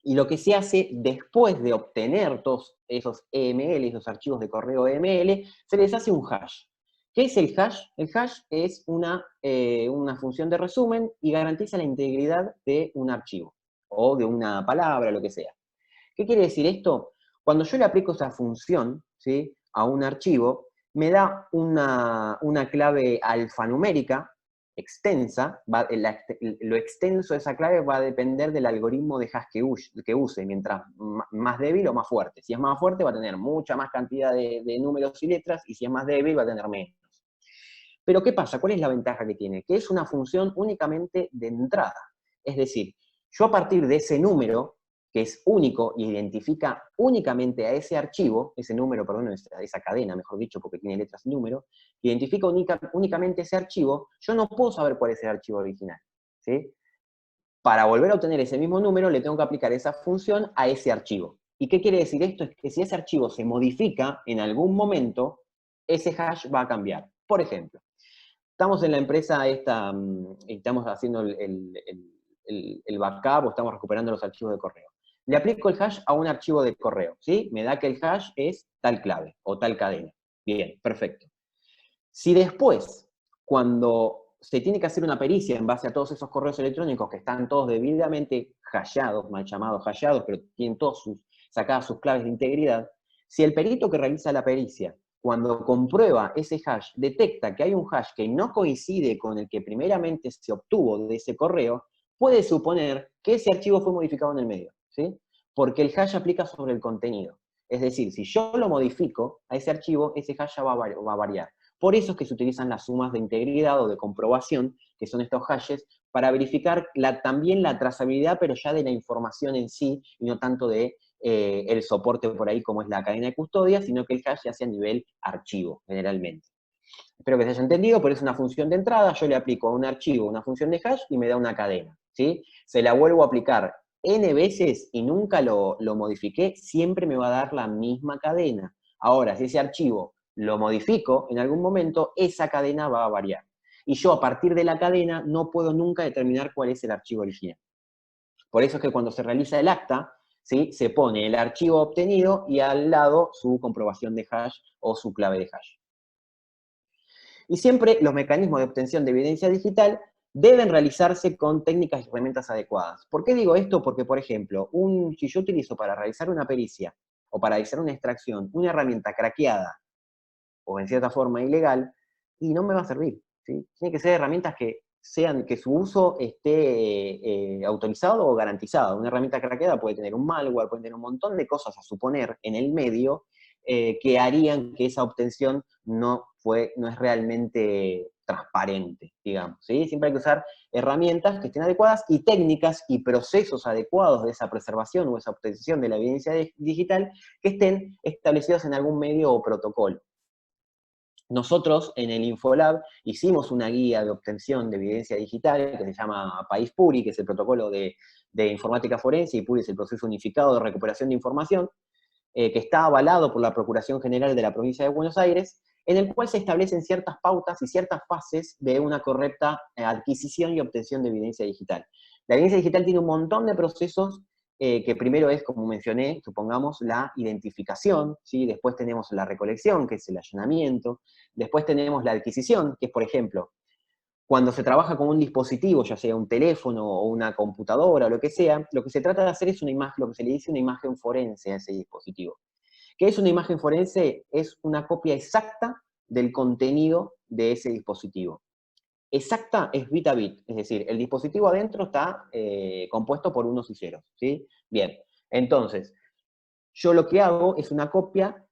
y lo que se hace después de obtener todos esos EML, esos archivos de correo EML, se les hace un hash. ¿Qué es el hash? El hash es una función de resumen y garantiza la integridad de un archivo, o de una palabra, lo que sea. ¿Qué quiere decir esto? Cuando yo le aplico esa función, ¿sí?, a un archivo, me da una clave alfanumérica extensa, lo extenso de esa clave va a depender del algoritmo de hash que use, mientras más débil o más fuerte. Si es más fuerte va a tener mucha más cantidad de números y letras, y si es más débil va a tener menos. Pero ¿qué pasa? ¿Cuál es la ventaja que tiene? Que es una función únicamente de entrada. Es decir, yo a partir de ese número, que es único y identifica únicamente a ese archivo, ese número, perdón, esa cadena, mejor dicho, porque tiene letras y números, identifica únicamente ese archivo, yo no puedo saber cuál es el archivo original, ¿sí? Para volver a obtener ese mismo número, le tengo que aplicar esa función a ese archivo. ¿Y qué quiere decir esto? Es que si ese archivo se modifica en algún momento, ese hash va a cambiar. Por ejemplo, estamos en la empresa esta, y estamos haciendo el backup o estamos recuperando los archivos de correo. Le aplico el hash a un archivo de correo, ¿sí? Me da que el hash es tal clave o tal cadena. Bien, perfecto. Si después, cuando se tiene que hacer una pericia en base a todos esos correos electrónicos que están todos debidamente hasheados, mal llamados hasheados, pero tienen sacadas sus claves de integridad, si el perito que realiza la pericia, cuando comprueba ese hash, detecta que hay un hash que no coincide con el que primeramente se obtuvo de ese correo, puede suponer que ese archivo fue modificado en el medio, ¿sí? Porque el hash aplica sobre el contenido. Es decir, si yo lo modifico a ese archivo, ese hash ya va a variar. Por eso es que se utilizan las sumas de integridad o de comprobación, que son estos hashes, para verificar también la trazabilidad, pero ya de la información en sí, y no tanto de el soporte por ahí como es la cadena de custodia, sino que el hash ya sea a nivel archivo, generalmente. Espero que se haya entendido, pero es una función de entrada, yo le aplico a un archivo una función de hash y me da una cadena, ¿sí? Se la vuelvo a aplicar n veces y nunca lo modifiqué, siempre me va a dar la misma cadena. Ahora, si ese archivo lo modifico en algún momento, esa cadena va a variar. Y yo a partir de la cadena no puedo nunca determinar cuál es el archivo original. Por eso es que cuando se realiza el acta, ¿sí?, se pone el archivo obtenido y al lado su comprobación de hash o su clave de hash. Y siempre los mecanismos de obtención de evidencia digital deben realizarse con técnicas y herramientas adecuadas. ¿Por qué digo esto? Porque, por ejemplo, si yo utilizo para realizar una pericia o para realizar una extracción una herramienta craqueada o en cierta forma ilegal, y no me va a servir, ¿sí? Tiene que ser herramientas que su uso esté autorizado o garantizado. Una herramienta craqueada puede tener un malware, puede tener un montón de cosas a suponer en el medio que harían que esa obtención no es realmente transparente, digamos, ¿sí? Siempre hay que usar herramientas que estén adecuadas y técnicas y procesos adecuados de esa preservación o esa obtención de la evidencia digital que estén establecidos en algún medio o protocolo. Nosotros en el Infolab hicimos una guía de obtención de evidencia digital que se llama País PURI, que es el protocolo de informática forense, y PURI es el proceso unificado de recuperación de información, que está avalado por la Procuración General de la Provincia de Buenos Aires, en el cual se establecen ciertas pautas y ciertas fases de una correcta adquisición y obtención de evidencia digital. La evidencia digital tiene un montón de procesos que primero es, como mencioné, supongamos, la identificación, ¿sí? Después tenemos la recolección, que es el allanamiento, después tenemos la adquisición, que es, por ejemplo, cuando se trabaja con un dispositivo, ya sea un teléfono o una computadora o lo que sea, lo que se trata de hacer es una imagen, lo que se le dice una imagen forense a ese dispositivo. ¿Qué es una imagen forense? Es una copia exacta del contenido de ese dispositivo. exacta es bit a bit, es decir, el dispositivo adentro está compuesto por unos y ceros, ¿sí? Bien, entonces, yo lo que hago es una copia,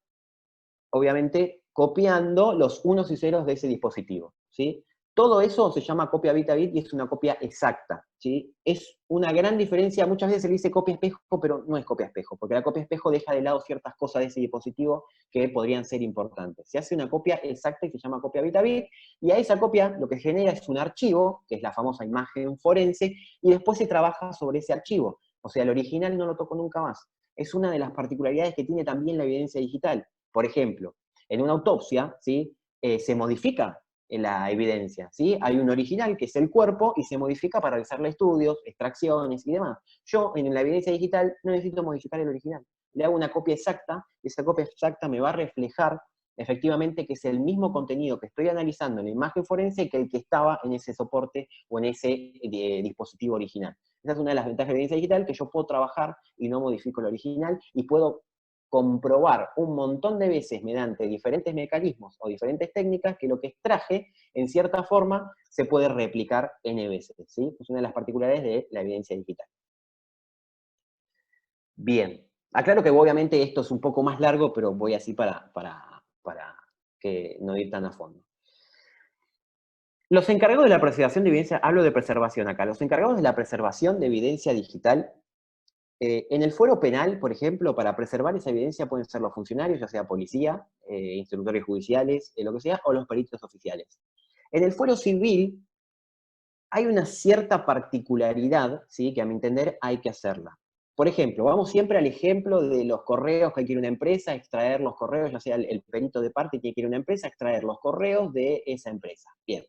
obviamente, copiando los unos y ceros de ese dispositivo, ¿sí? Todo eso se llama copia bit a bit y es una copia exacta, ¿sí? Es una gran diferencia, muchas veces se le dice copia espejo, pero no es copia espejo, porque la copia espejo deja de lado ciertas cosas de ese dispositivo que podrían ser importantes. Se hace una copia exacta y se llama copia bit a bit, y a esa copia lo que genera es un archivo, que es la famosa imagen forense, y después se trabaja sobre ese archivo. O sea, el original no lo toco nunca más. Es una de las particularidades que tiene también la evidencia digital. Por ejemplo, en una autopsia, ¿sí? Se modifica en la evidencia, ¿sí? Hay un original que es el cuerpo y se modifica para realizarle estudios, extracciones y demás. Yo en la evidencia digital no necesito modificar el original. Le hago una copia exacta, y esa copia exacta me va a reflejar efectivamente que es el mismo contenido que estoy analizando en la imagen forense que el que estaba en ese soporte o en ese dispositivo original. Esa es una de las ventajas de la evidencia digital, que yo puedo trabajar y no modifico el original y puedo comprobar un montón de veces mediante diferentes mecanismos o diferentes técnicas que lo que extraje, en cierta forma, se puede replicar N veces, ¿sí? Es una de las particularidades de la evidencia digital. Bien. Aclaro que obviamente esto es un poco más largo, pero voy así para que no ir tan a fondo. Los encargados de la preservación de evidencia, hablo de preservación acá, los encargados de la preservación de evidencia digital, en el fuero penal, por ejemplo, para preservar esa evidencia pueden ser los funcionarios, ya sea policía, instructores judiciales, lo que sea, o los peritos oficiales. En el fuero civil hay una cierta particularidad, ¿sí?, que a mi entender hay que hacerla. Por ejemplo, vamos siempre al ejemplo de los correos que hay que ir a una empresa, extraer los correos, ya sea el perito de parte tiene que ir a una empresa, extraer los correos de esa empresa. Bien.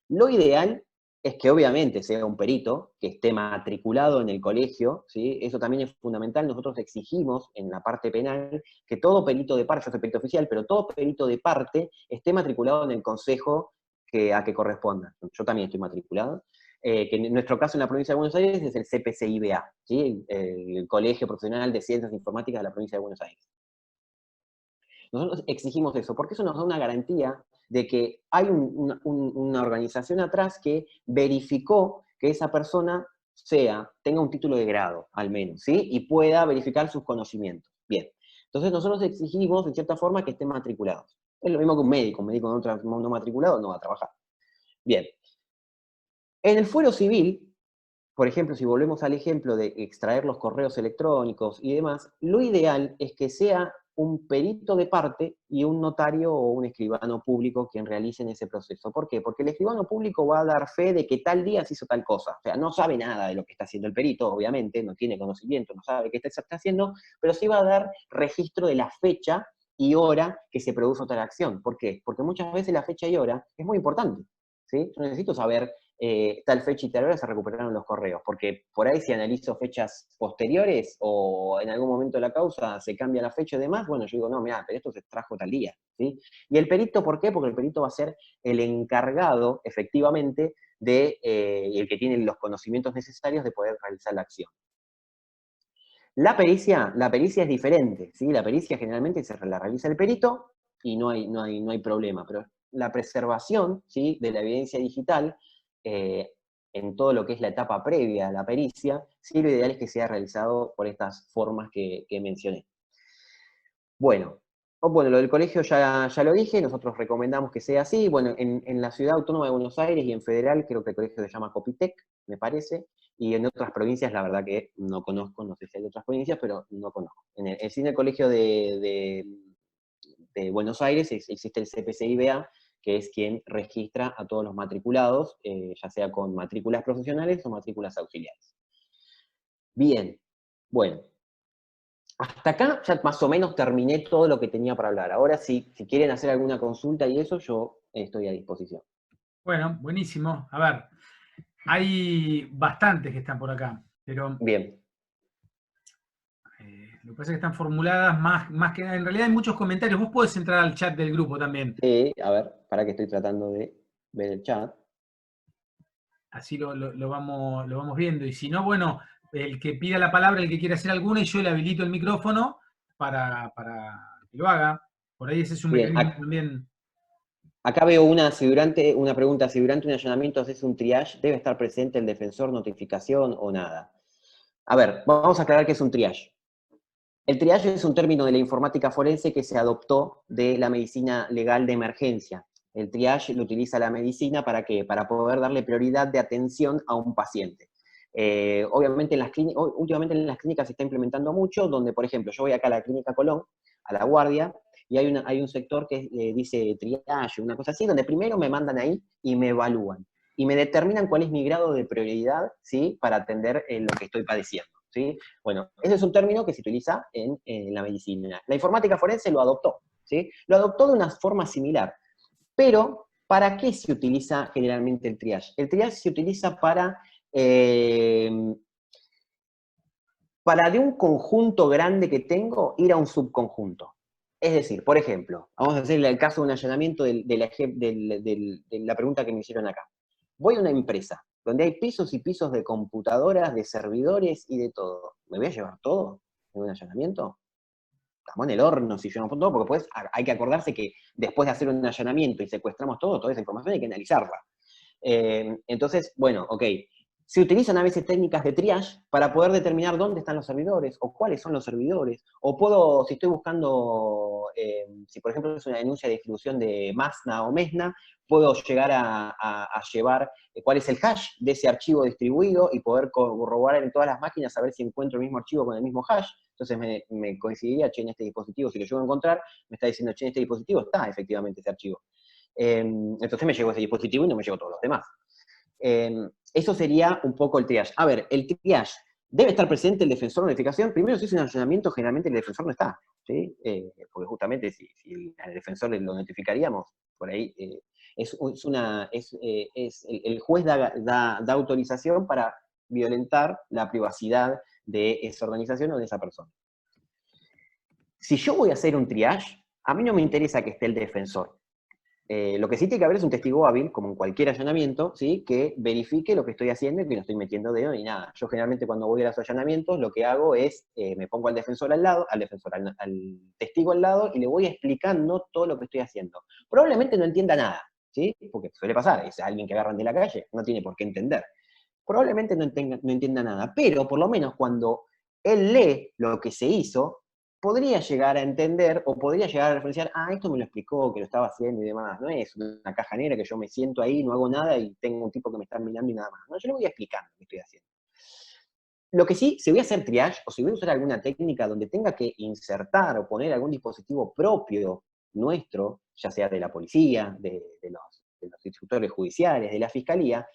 Lo ideal es que obviamente sea un perito que esté matriculado en el colegio, ¿sí? Eso también es fundamental. Nosotros exigimos en la parte penal que todo perito de parte, yo soy perito oficial, pero todo perito de parte esté matriculado en el consejo a que corresponda. Yo también estoy matriculado. Que en nuestro caso en la provincia de Buenos Aires es el CPCIBA, ¿sí? El Colegio Profesional de Ciencias Informáticas de la provincia de Buenos Aires. Nosotros exigimos eso, porque eso nos da una garantía de que hay una organización atrás que verificó que esa persona tenga un título de grado, al menos, ¿sí? Y pueda verificar sus conocimientos. Bien. Entonces nosotros exigimos, en cierta forma, que estén matriculados. Es lo mismo que un médico no matriculado no va a trabajar. Bien. En el fuero civil, por ejemplo, si volvemos al ejemplo de extraer los correos electrónicos y demás, lo ideal es que sea un perito de parte y un notario o un escribano público quien realicen ese proceso. ¿Por qué? Porque el escribano público va a dar fe de que tal día se hizo tal cosa. O sea, no sabe nada de lo que está haciendo el perito, obviamente, no tiene conocimiento, no sabe qué está haciendo, pero sí va a dar registro de la fecha y hora que se produjo tal acción. ¿Por qué? Porque muchas veces la fecha y hora es muy importante, ¿sí? Yo necesito saber tal fecha y tal hora se recuperaron los correos, porque por ahí si analizo fechas posteriores o en algún momento de la causa se cambia la fecha y demás, bueno, yo digo, no, mira, pero esto se trajo tal día, ¿sí? Y el perito, ¿por qué? Porque el perito va a ser el encargado, efectivamente, el que tiene los conocimientos necesarios de poder realizar la acción. La pericia es diferente, ¿sí? La pericia generalmente la realiza el perito y no hay problema, pero la preservación, ¿sí?, de la evidencia digital, en todo lo que es la etapa previa a la pericia, sí, lo ideal es que sea realizado por estas formas que mencioné. Bueno, lo del colegio ya lo dije, nosotros recomendamos que sea así. Bueno, en la Ciudad Autónoma de Buenos Aires y en Federal creo que el colegio se llama Copitec, me parece, y en otras provincias la verdad que no conozco, no sé si hay otras provincias, pero no conozco. En el colegio de Buenos Aires existe el CPCIBA, que es quien registra a todos los matriculados, ya sea con matrículas profesionales o matrículas auxiliares. Bien, bueno. Hasta acá ya más o menos terminé todo lo que tenía para hablar. Ahora si quieren hacer alguna consulta y eso, yo estoy a disposición. Bueno, buenísimo. A ver, hay bastantes que están por acá, pero Bien. lo que pasa es que están formuladas más que nada. En realidad hay muchos comentarios. Vos podés entrar al chat del grupo también. Sí, a ver, para que estoy tratando de ver el chat. Así lo vamos viendo. Y si no, bueno, el que pida la palabra, el que quiera hacer alguna, y yo le habilito el micrófono para que lo haga. Por ahí ese es un Bien, mecanismo también. Acá veo una pregunta, si durante un allanamiento haces un triage, ¿debe estar presente el defensor, notificación o nada? A ver, vamos a aclarar qué es un triage. El triage es un término de la informática forense que se adoptó de la medicina legal de emergencia. El triage lo utiliza la medicina ¿para qué? Para poder darle prioridad de atención a un paciente. Obviamente últimamente en las clínicas se está implementando mucho, donde por ejemplo yo voy acá a la Clínica Colón, a la guardia, y hay un sector que dice triage, una cosa así, donde primero me mandan ahí y me evalúan. Y me determinan cuál es mi grado de prioridad, ¿sí? Para atender lo que estoy padeciendo, ¿sí? Bueno, ese es un término que se utiliza en la medicina. La informática forense lo adoptó, ¿sí? Lo adoptó de una forma similar. Pero, ¿para qué se utiliza generalmente el triage? El triage se utiliza eh, para de un conjunto grande que tengo, ir a un subconjunto. Es decir, por ejemplo, vamos a hacer el caso de un allanamiento de la pregunta que me hicieron acá. Voy a una empresa donde hay pisos y pisos de computadoras, de servidores y de todo. ¿Me voy a llevar todo en un allanamiento? Estamos en el horno si llevamos todo, porque después hay que acordarse que después de hacer un allanamiento y secuestramos todo, toda esa información hay que analizarla. Entonces, bueno, ok. Se utilizan a veces técnicas de triage para poder determinar dónde están los servidores o cuáles son los servidores. O puedo, si estoy buscando, si por ejemplo es una denuncia de distribución de Masna o Mesna, puedo llegar a llevar cuál es el hash de ese archivo distribuido y poder corroborar en todas las máquinas a ver si encuentro el mismo archivo con el mismo hash. Entonces me coincidiría, che, en este dispositivo, si lo llego a encontrar, me está diciendo, che, en este dispositivo está efectivamente ese archivo. Entonces me llevo ese dispositivo y no me llevo todos los demás. Eso sería un poco el triage. A ver, el triage, ¿debe estar presente el defensor de notificación? Primero, si es un allanamiento, generalmente el defensor no está, ¿sí? Porque justamente si al defensor lo notificaríamos, por ahí el juez da autorización para violentar la privacidad de esa organización o de esa persona. Si yo voy a hacer un triage, a mí no me interesa que esté el defensor. Lo que sí tiene que haber es un testigo hábil, como en cualquier allanamiento, ¿sí? Que verifique lo que estoy haciendo y que no estoy metiendo dedo ni nada. Yo generalmente cuando voy a los allanamientos lo que hago es, me pongo al defensor al lado, al testigo al lado y le voy explicando todo lo que estoy haciendo. Probablemente no entienda nada, ¿sí? Porque suele pasar, es alguien que agarran de la calle, no tiene por qué entender. Probablemente no entienda nada, pero por lo menos cuando él lee lo que se hizo, podría llegar a entender o podría llegar a referenciar, esto me lo explicó, que lo estaba haciendo y demás. No es una caja negra que yo me siento ahí, no hago nada y tengo un tipo que me está mirando y nada más. No, yo le voy explicando lo que estoy haciendo. Lo que sí, si voy a hacer triage o si voy a usar alguna técnica donde tenga que insertar o poner algún dispositivo propio nuestro, ya sea de la policía, de los instructores judiciales, de la fiscalía,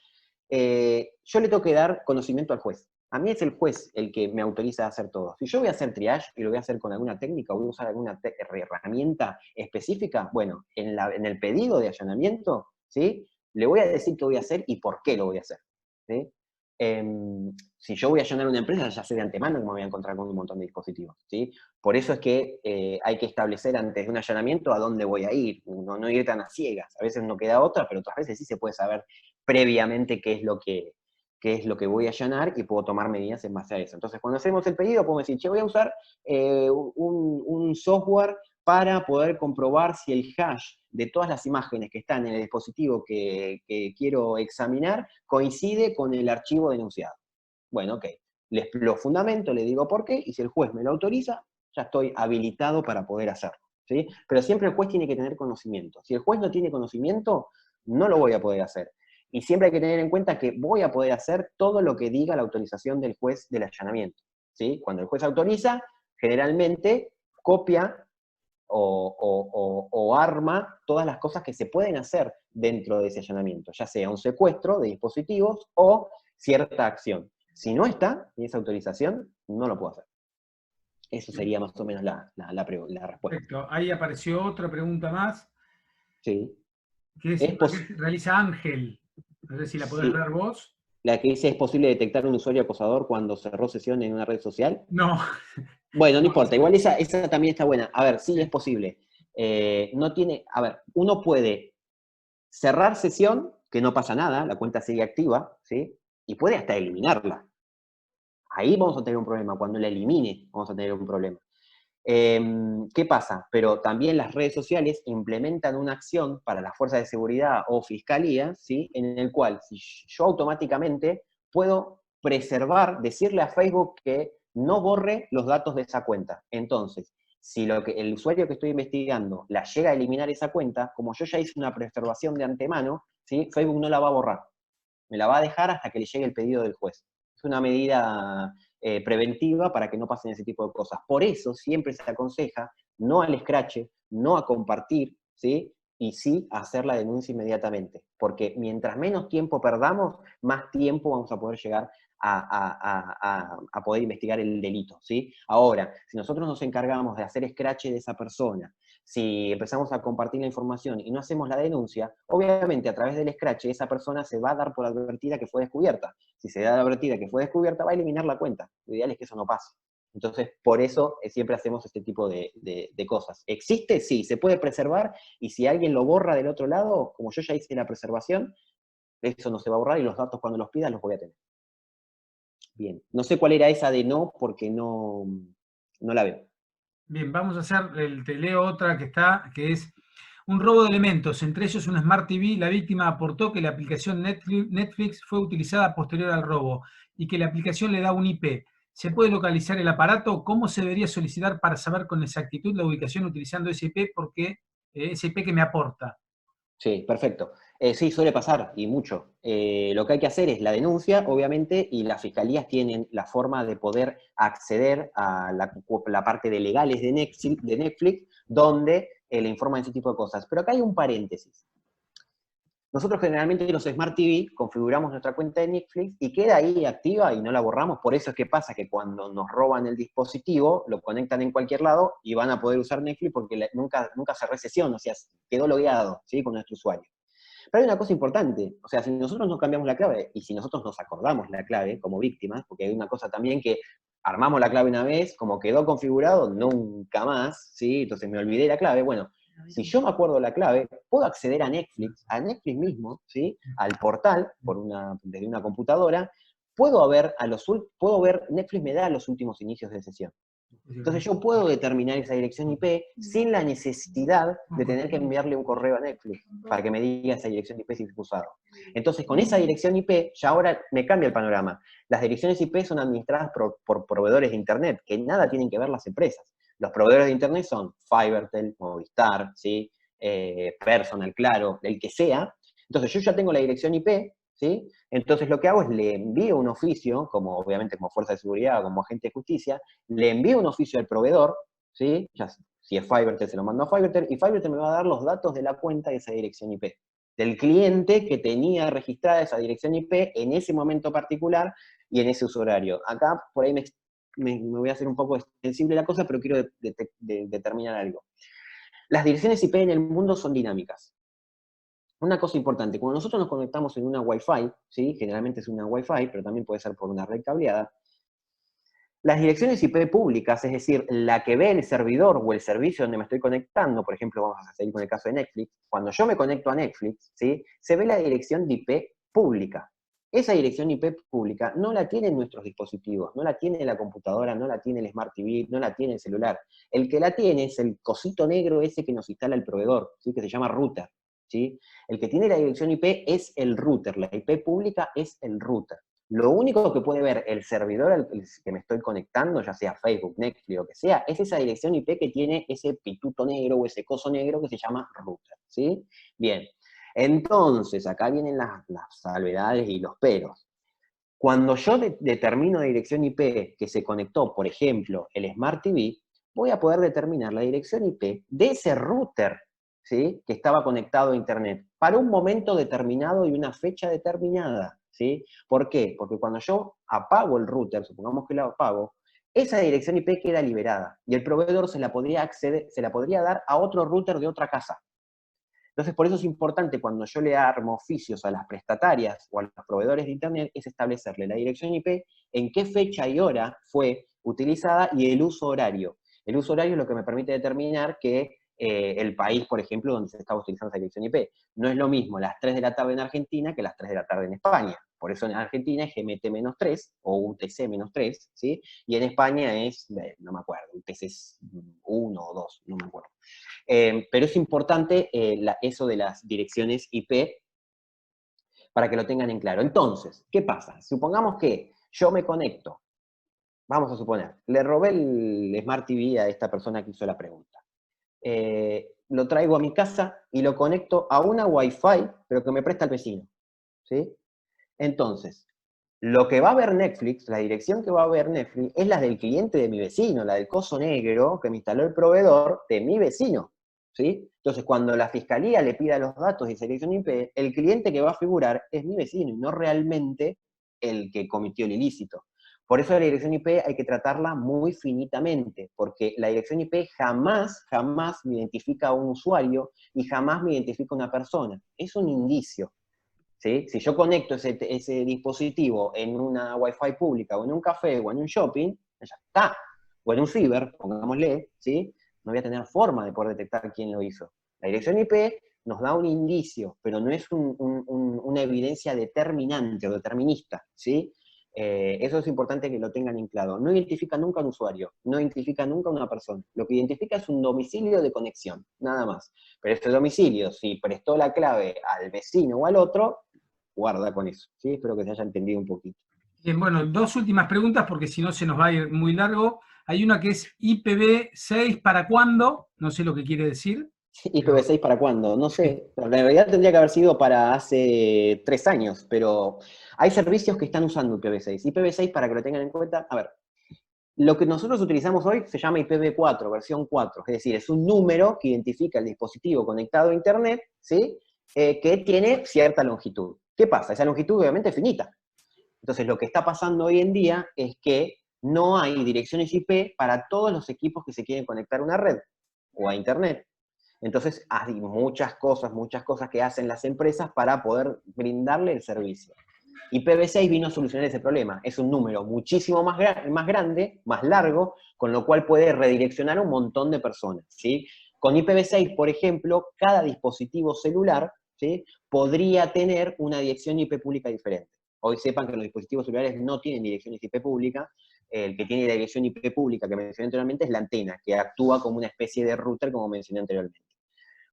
yo le tengo que dar conocimiento al juez. A mí es el juez el que me autoriza a hacer todo. Si yo voy a hacer triage y lo voy a hacer con alguna técnica o voy a usar alguna herramienta específica, bueno, en el pedido de allanamiento, ¿sí? Le voy a decir qué voy a hacer y por qué lo voy a hacer, ¿sí? Si yo voy a allanar una empresa, ya sé de antemano que me voy a encontrar con un montón de dispositivos, ¿sí? Por eso es que hay que establecer antes de un allanamiento a dónde voy a ir, no ir tan a ciegas. A veces no queda otra, pero otras veces sí se puede saber previamente qué es lo que voy a allanar y puedo tomar medidas en base a eso. Entonces, cuando hacemos el pedido, podemos decir, che, voy a usar un software para poder comprobar si el hash de todas las imágenes que están en el dispositivo que quiero examinar coincide con el archivo denunciado. Bueno, ok. Lo fundamento, le digo por qué, y si el juez me lo autoriza, ya estoy habilitado para poder hacerlo, ¿sí? Pero siempre el juez tiene que tener conocimiento. Si el juez no tiene conocimiento, no lo voy a poder hacer. Y siempre hay que tener en cuenta que voy a poder hacer todo lo que diga la autorización del juez del allanamiento, ¿sí? Cuando el juez autoriza, generalmente copia o arma todas las cosas que se pueden hacer dentro de ese allanamiento, ya sea un secuestro de dispositivos o cierta acción. Si no está en esa autorización, no lo puedo hacer. Eso sería más o menos la respuesta. Perfecto. Ahí apareció otra pregunta más, Sí. que es la que realiza Ángel. No sé si la podés dar vos. La que dice, ¿es posible detectar un usuario acosador cuando cerró sesión en una red social? No. Bueno, no importa, igual esa también está buena. A ver, sí es posible. Uno puede cerrar sesión, que no pasa nada, la cuenta sigue activa, ¿sí? Y puede hasta eliminarla. Ahí vamos a tener un problema, cuando la elimine vamos a tener un problema. ¿Qué pasa? Pero también las redes sociales implementan una acción para las fuerzas de seguridad o fiscalía, ¿sí? En el cual si yo automáticamente puedo preservar, decirle a Facebook que no borre los datos de esa cuenta. Entonces, si el usuario que estoy investigando la llega a eliminar esa cuenta, como yo ya hice una preservación de antemano, ¿sí? Facebook no la va a borrar. Me la va a dejar hasta que le llegue el pedido del juez. Es una medida preventiva para que no pasen ese tipo de cosas. Por eso siempre se aconseja no al escrache, no a compartir, ¿sí? Y sí a hacer la denuncia inmediatamente. Porque mientras menos tiempo perdamos, más tiempo vamos a poder llegar a poder investigar el delito, ¿sí? Ahora, si nosotros nos encargamos de hacer escrache de esa persona, si empezamos a compartir la información y no hacemos la denuncia, obviamente a través del escrache esa persona se va a dar por advertida que fue descubierta. Si se da la advertida que fue descubierta, va a eliminar la cuenta. Lo ideal es que eso no pase. Entonces, por eso siempre hacemos este tipo de cosas. ¿Existe? Sí, se puede preservar, y si alguien lo borra del otro lado, como yo ya hice la preservación, eso no se va a borrar y los datos cuando los pida los voy a tener. Bien, no sé cuál era esa de no, porque no la veo. Bien, vamos a hacer, te leo otra que es un robo de elementos, entre ellos una Smart TV. La víctima aportó que la aplicación Netflix fue utilizada posterior al robo y que la aplicación le da un IP. ¿Se puede localizar el aparato? ¿Cómo se debería solicitar para saber con exactitud la ubicación utilizando ese IP? Porque ese IP que me aporta. Sí, perfecto. Sí, suele pasar, y mucho. Lo que hay que hacer es la denuncia, obviamente, y las fiscalías tienen la forma de poder acceder a la parte de legales de Netflix, donde le informan ese tipo de cosas. Pero acá hay un paréntesis. Nosotros generalmente los Smart TV configuramos nuestra cuenta de Netflix y queda ahí activa y no la borramos. Por eso es que pasa que cuando nos roban el dispositivo, lo conectan en cualquier lado y van a poder usar Netflix porque nunca cerré sesión, o sea, quedó logueado, ¿sí? Con nuestro usuario. Pero hay una cosa importante, o sea, si nosotros no cambiamos la clave y si nosotros nos acordamos la clave como víctimas, porque hay una cosa también que armamos la clave una vez, como quedó configurado, nunca más, ¿sí? Entonces me olvidé la clave, bueno, si yo me acuerdo la clave, puedo acceder a Netflix mismo, ¿sí? Al portal, desde una computadora, puedo ver, Netflix me da los últimos inicios de sesión. Entonces yo puedo determinar esa dirección IP sin la necesidad de tener que enviarle un correo a Netflix para que me diga esa dirección IP si es usado. Entonces con esa dirección IP ya ahora me cambia el panorama. Las direcciones IP son administradas por proveedores de Internet, que nada tienen que ver las empresas. Los proveedores de Internet son Fivertel, Movistar, ¿sí? Personal, Claro, el que sea. Entonces yo ya tengo la dirección IP, ¿sí? Entonces lo que hago es le envío un oficio, obviamente como fuerza de seguridad o como agente de justicia, le envío un oficio al proveedor, ¿sí? Ya, si es Fivertel, se lo mando a Fivertel, y Fivertel me va a dar los datos de la cuenta de esa dirección IP. Del cliente que tenía registrada esa dirección IP en ese momento particular y en ese uso horario. Acá por ahí me voy a hacer un poco extensible la cosa, pero quiero determinar algo. Las direcciones IP en el mundo son dinámicas. Una cosa importante, cuando nosotros nos conectamos en una Wi-Fi, ¿sí? Generalmente es una Wi-Fi, pero también puede ser por una red cableada, las direcciones IP públicas, es decir, la que ve el servidor o el servicio donde me estoy conectando, por ejemplo, vamos a seguir con el caso de Netflix, cuando yo me conecto a Netflix, ¿sí? Se ve la dirección de IP pública. Esa dirección IP pública no la tienen nuestros dispositivos, no la tiene la computadora, no la tiene el Smart TV, no la tiene el celular. El que la tiene es el cosito negro ese que nos instala el proveedor, ¿sí? Que se llama router, ¿sí? El que tiene la dirección IP es el router, la IP pública es el router. Lo único que puede ver el servidor al que me estoy conectando, ya sea Facebook, Netflix o que sea, es esa dirección IP que tiene ese pituto negro o ese coso negro que se llama router, ¿sí? Bien, entonces acá vienen las salvedades y los peros. Cuando yo determino la dirección IP que se conectó, por ejemplo, el Smart TV, voy a poder determinar la dirección IP de ese router, ¿sí? Que estaba conectado a Internet, para un momento determinado y una fecha determinada, ¿sí? ¿Por qué? Porque cuando yo apago el router, supongamos que lo apago, esa dirección IP queda liberada y el proveedor se la podría dar a otro router de otra casa. Entonces, por eso es importante cuando yo le armo oficios a las prestatarias o a los proveedores de Internet, es establecerle la dirección IP, en qué fecha y hora fue utilizada y el uso horario. El uso horario es lo que me permite determinar que el país, por ejemplo, donde se estaba utilizando esa dirección IP. No es lo mismo las 3 de la tarde en Argentina que las 3 de la tarde en España. Por eso en Argentina es GMT-3 o UTC-3, ¿sí? Y en España es, no me acuerdo, UTC-1 o 2, no me acuerdo. Pero es importante eso de las direcciones IP para que lo tengan en claro. Entonces, ¿qué pasa? Supongamos que yo me conecto, vamos a suponer, le robé el Smart TV a esta persona que hizo la pregunta. Lo traigo a mi casa y lo conecto a una Wi-Fi, pero que me presta el vecino, ¿sí? Entonces, lo que va a ver Netflix, la dirección que va a ver Netflix, es la del cliente de mi vecino, la del coso negro que me instaló el proveedor de mi vecino, ¿sí? Entonces, cuando la fiscalía le pida los datos de esa dirección IP, el cliente que va a figurar es mi vecino y no realmente el que cometió el ilícito. Por eso la dirección IP hay que tratarla muy finitamente, porque la dirección IP jamás me identifica a un usuario y jamás me identifica a una persona. Es un indicio. ¿Sí? Si yo conecto ese dispositivo en una Wi-Fi pública o en un café o en un shopping, ya está. O en un ciber, pongámosle, ¿sí? No voy a tener forma de poder detectar quién lo hizo. La dirección IP nos da un indicio, pero no es una evidencia determinante o determinista, ¿sí? Eso es importante que lo tengan en claro. No identifica nunca a un usuario, no identifica nunca a una persona. Lo que identifica es un domicilio de conexión, nada más. Pero este domicilio, si prestó la clave al vecino o al otro, guarda con eso, ¿sí? Espero que se haya entendido un poquito. Bien, bueno, dos últimas preguntas porque si no se nos va a ir muy largo. Hay una que es IPv6 ¿para cuándo? No sé lo que quiere decir. ¿IPv6 para cuándo? No sé. En realidad tendría que haber sido para hace 3 años, pero hay servicios que están usando IPv6. IPv6, para que lo tengan en cuenta, a ver, lo que nosotros utilizamos hoy se llama IPv4, versión 4, es decir, es un número que identifica el dispositivo conectado a Internet, ¿sí? Que tiene cierta longitud. ¿Qué pasa? Esa longitud obviamente es finita. Entonces, lo que está pasando hoy en día es que no hay direcciones IP para todos los equipos que se quieren conectar a una red o a Internet. Entonces, hay muchas cosas que hacen las empresas para poder brindarle el servicio. IPv6 vino a solucionar ese problema. Es un número muchísimo más grande, más largo, con lo cual puede redireccionar a un montón de personas, ¿sí? Con IPv6, por ejemplo, cada dispositivo celular, ¿sí?, podría tener una dirección IP pública diferente. Hoy sepan que los dispositivos celulares no tienen direcciones IP pública. El que tiene la dirección IP pública que mencioné anteriormente es la antena, que actúa como una especie de router, como mencioné anteriormente.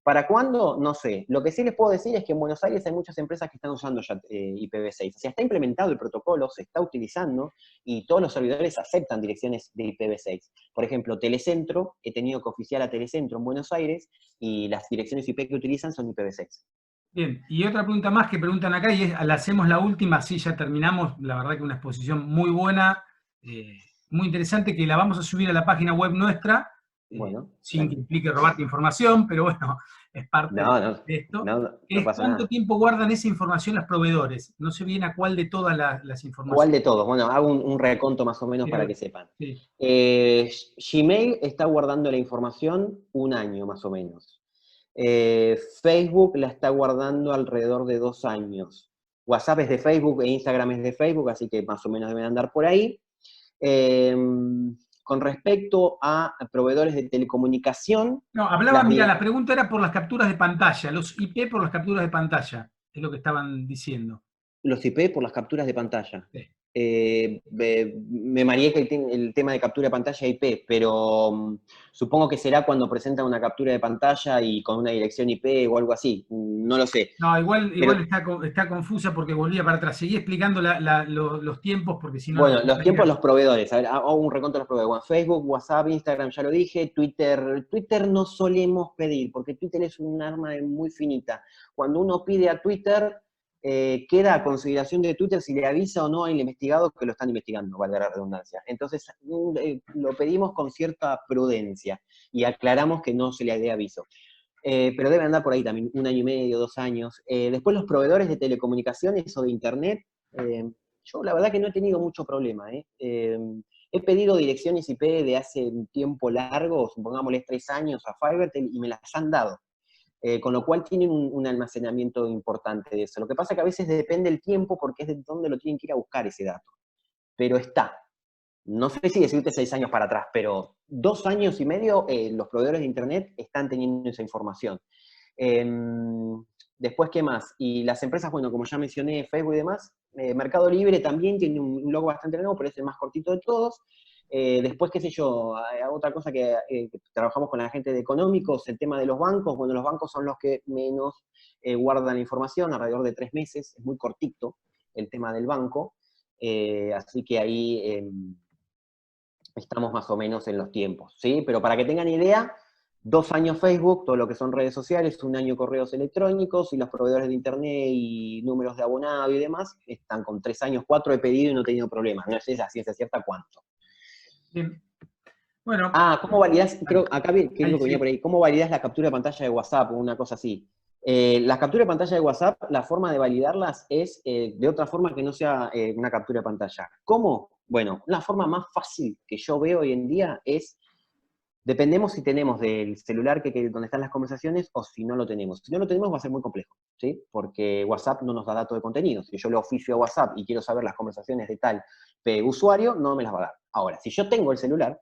¿Para cuándo? No sé. Lo que sí les puedo decir es que en Buenos Aires hay muchas empresas que están usando ya IPv6. O sea, está implementado el protocolo, se está utilizando y todos los servidores aceptan direcciones de IPv6. Por ejemplo, Telecentro, he tenido que oficiar a Telecentro en Buenos Aires y las direcciones IP que utilizan son IPv6. Bien, y otra pregunta más que preguntan acá, y la hacemos la última, así ya terminamos. La verdad que una exposición muy buena, muy interesante, que la vamos a subir a la página web nuestra, Bueno, sin que implique robarte información, pero bueno, es parte no, no, de esto. no Es pasa cuánto nada. tiempo guardan esa información los proveedores. No sé bien a cuál de todas las ¿Cuál informaciones. de todos? Bueno, hago un reconto más o menos para que sepan. Sí. Gmail está guardando la información 1 año más o menos. Facebook la está guardando alrededor de 2 años. WhatsApp es de Facebook e Instagram es de Facebook, así que más o menos deben andar por ahí. Eh, con respecto a proveedores de telecomunicación, No, hablaba, las mira, la pregunta era por las capturas de pantalla, los IP por las capturas de pantalla, es lo que estaban diciendo. los IP por las capturas de pantalla. Sí. Me mareé que el tema de captura de pantalla IP, pero supongo que será cuando presentan una captura de pantalla y con una dirección IP o algo así. No lo sé. No, igual Pero está confusa porque volvía para atrás. Seguí explicando los tiempos porque si no nos bueno, los tiempos quedaría. de los proveedores. A ver, hago un reconto de los proveedores. Bueno, Facebook, WhatsApp, Instagram, ya lo dije. Twitter no solemos pedir, porque Twitter es un arma muy finita. Cuando uno pide a Twitter, queda a consideración de Twitter si le avisa o no al investigado que lo están investigando, valga la redundancia. Entonces, lo pedimos con cierta prudencia y aclaramos que no se le dé aviso. Pero debe andar por ahí también, 1 año y medio, 2 años. Después los proveedores de telecomunicaciones o de internet, yo la verdad que no he tenido mucho problema. He pedido direcciones IP de hace un tiempo largo, supongámosle 3 años a Fivertel, y me las han dado. Con lo cual tienen un almacenamiento importante de eso. Lo que pasa es que a veces depende el tiempo porque es de dónde lo tienen que ir a buscar ese dato. Pero está. No sé si decirte 6 años para atrás, pero 2 años y medio los proveedores de Internet están teniendo esa información. Después, ¿qué más? Y las empresas, bueno, como ya mencioné, Facebook y demás, Mercado Libre también tiene un logo bastante nuevo, pero es el más cortito de todos. Después, qué sé yo, otra cosa que trabajamos con la gente de económicos, el tema de los bancos. Bueno, los bancos son los que menos guardan la información, alrededor de 3 meses, es muy cortito el tema del banco. Así que ahí estamos más o menos en los tiempos, ¿sí? Pero para que tengan idea, 2 años Facebook, todo lo que son redes sociales, 1 año correos electrónicos, y los proveedores de internet y números de abonado y demás, están con 3 años, 4 he pedido y no he tenido problemas. No sé a ciencia cierta cuánto. Bien. Bueno. ¿Cómo validás? Creo, acá creo que venía Sí. por ahí. ¿Cómo validás la captura de pantalla de WhatsApp o una cosa así? Las capturas de pantalla de WhatsApp, la forma de validarlas es de otra forma que no sea una captura de pantalla. ¿Cómo? Bueno, la forma más fácil que yo veo hoy en día es, dependemos si tenemos del celular donde están las conversaciones o si no lo tenemos. Si no lo tenemos va a ser muy complejo, ¿sí? Porque WhatsApp no nos da datos de contenido. Si yo le oficio a WhatsApp y quiero saber las conversaciones de tal usuario, no me las va a dar. Ahora, si yo tengo el celular,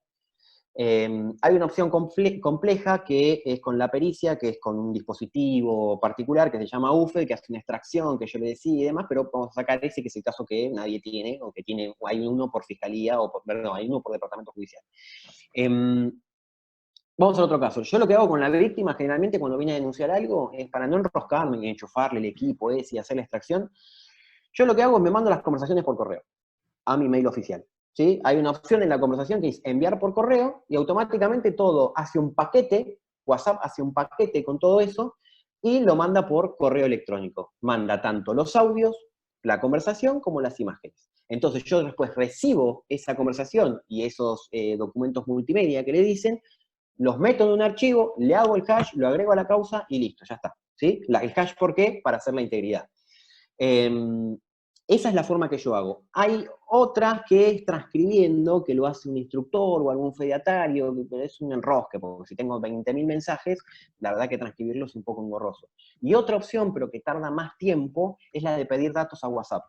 hay una opción compleja que es con la pericia, que es con un dispositivo particular que se llama UFE, que hace una extracción, que yo le decía y demás, pero vamos a sacar ese, que es el caso que nadie tiene, o que tiene, o hay uno por fiscalía, perdón, hay uno por departamento judicial. Vamos al otro caso. Yo lo que hago con la víctima, generalmente cuando viene a denunciar algo, es para no enroscarme y enchufarle el equipo ese y hacer la extracción, yo lo que hago es me mando las conversaciones por correo, a mi mail oficial. ¿Sí? Hay una opción en la conversación que es enviar por correo, y automáticamente todo hace un paquete, WhatsApp hace un paquete con todo eso, y lo manda por correo electrónico. Manda tanto los audios, la conversación, como las imágenes. Entonces yo después recibo esa conversación y esos documentos multimedia que le dicen, los meto en un archivo, le hago el hash, lo agrego a la causa y listo, ya está. ¿Sí? El hash, ¿por qué? Para hacer la integridad. Esa es la forma que yo hago. Hay otra que es transcribiendo, que lo hace un instructor o algún fedatario, pero es un enrosque, porque si tengo 20.000 mensajes, la verdad que transcribirlo es un poco engorroso. Y otra opción, pero que tarda más tiempo, es la de pedir datos a WhatsApp,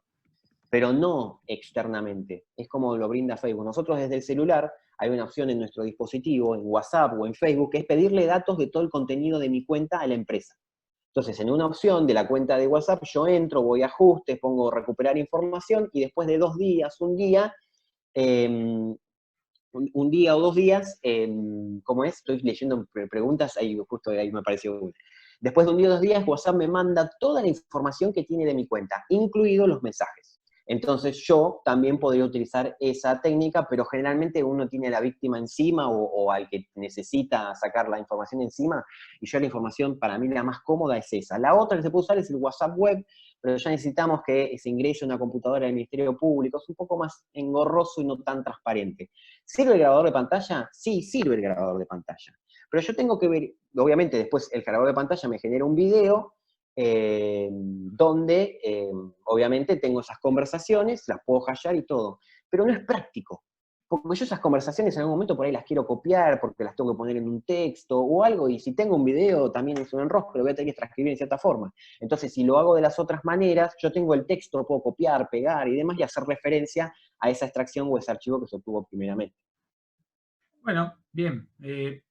pero no externamente. Es como lo brinda Facebook. Nosotros desde el celular, hay una opción en nuestro dispositivo, en WhatsApp o en Facebook, que es pedirle datos de todo el contenido de mi cuenta a la empresa. Entonces, en una opción de la cuenta de WhatsApp, yo entro, voy a ajustes, pongo recuperar información, y después de 2 días, un día o 2 días, ¿cómo es? Estoy leyendo preguntas, ahí justo ahí me apareció una. Después de 1 día o 2 días, WhatsApp me manda toda la información que tiene de mi cuenta, incluidos los mensajes. Entonces yo también podría utilizar esa técnica, pero generalmente uno tiene a la víctima encima o al que necesita sacar la información encima, y yo la información, para mí la más cómoda es esa. La otra que se puede usar es el WhatsApp web, pero ya necesitamos que se ingrese a una computadora del Ministerio Público, es un poco más engorroso y no tan transparente. ¿Sirve el grabador de pantalla? Sí, sirve el grabador de pantalla. Pero yo tengo que ver, obviamente después el grabador de pantalla me genera un video, donde obviamente tengo esas conversaciones, las puedo hashear y todo, pero no es práctico, porque yo esas conversaciones en algún momento por ahí las quiero copiar, porque las tengo que poner en un texto o algo, y si tengo un video también es un enrosco, pero voy a tener que transcribir en cierta forma. Entonces, si lo hago de las otras maneras, yo tengo el texto, puedo copiar, pegar y demás, y hacer referencia a esa extracción o ese archivo que se obtuvo primeramente. Bueno, bien,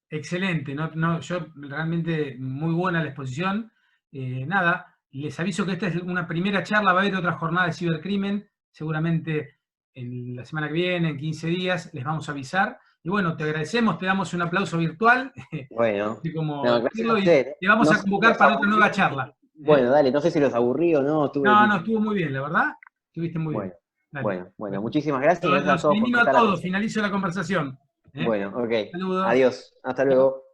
excelente, yo realmente muy buena la exposición. Nada, les aviso que esta es una primera charla, va a haber otra jornada de cibercrimen, seguramente en la semana que viene, en 15 días, les vamos a avisar. Y bueno, te agradecemos, te damos un aplauso virtual, Bueno, como no, gracias a y usted. te vamos No a sé si convocar los para otra nueva aburrí. charla. Bueno, dale, no sé si los aburrí o no. No, estuvo muy bien, la verdad, estuviste muy bien. Bueno, Dale. bueno, muchísimas gracias y gracias a Los todos por elimino a prestar todos, atención. finalizo la conversación. Bueno, ok. Saludos. Adiós, hasta Chao. luego.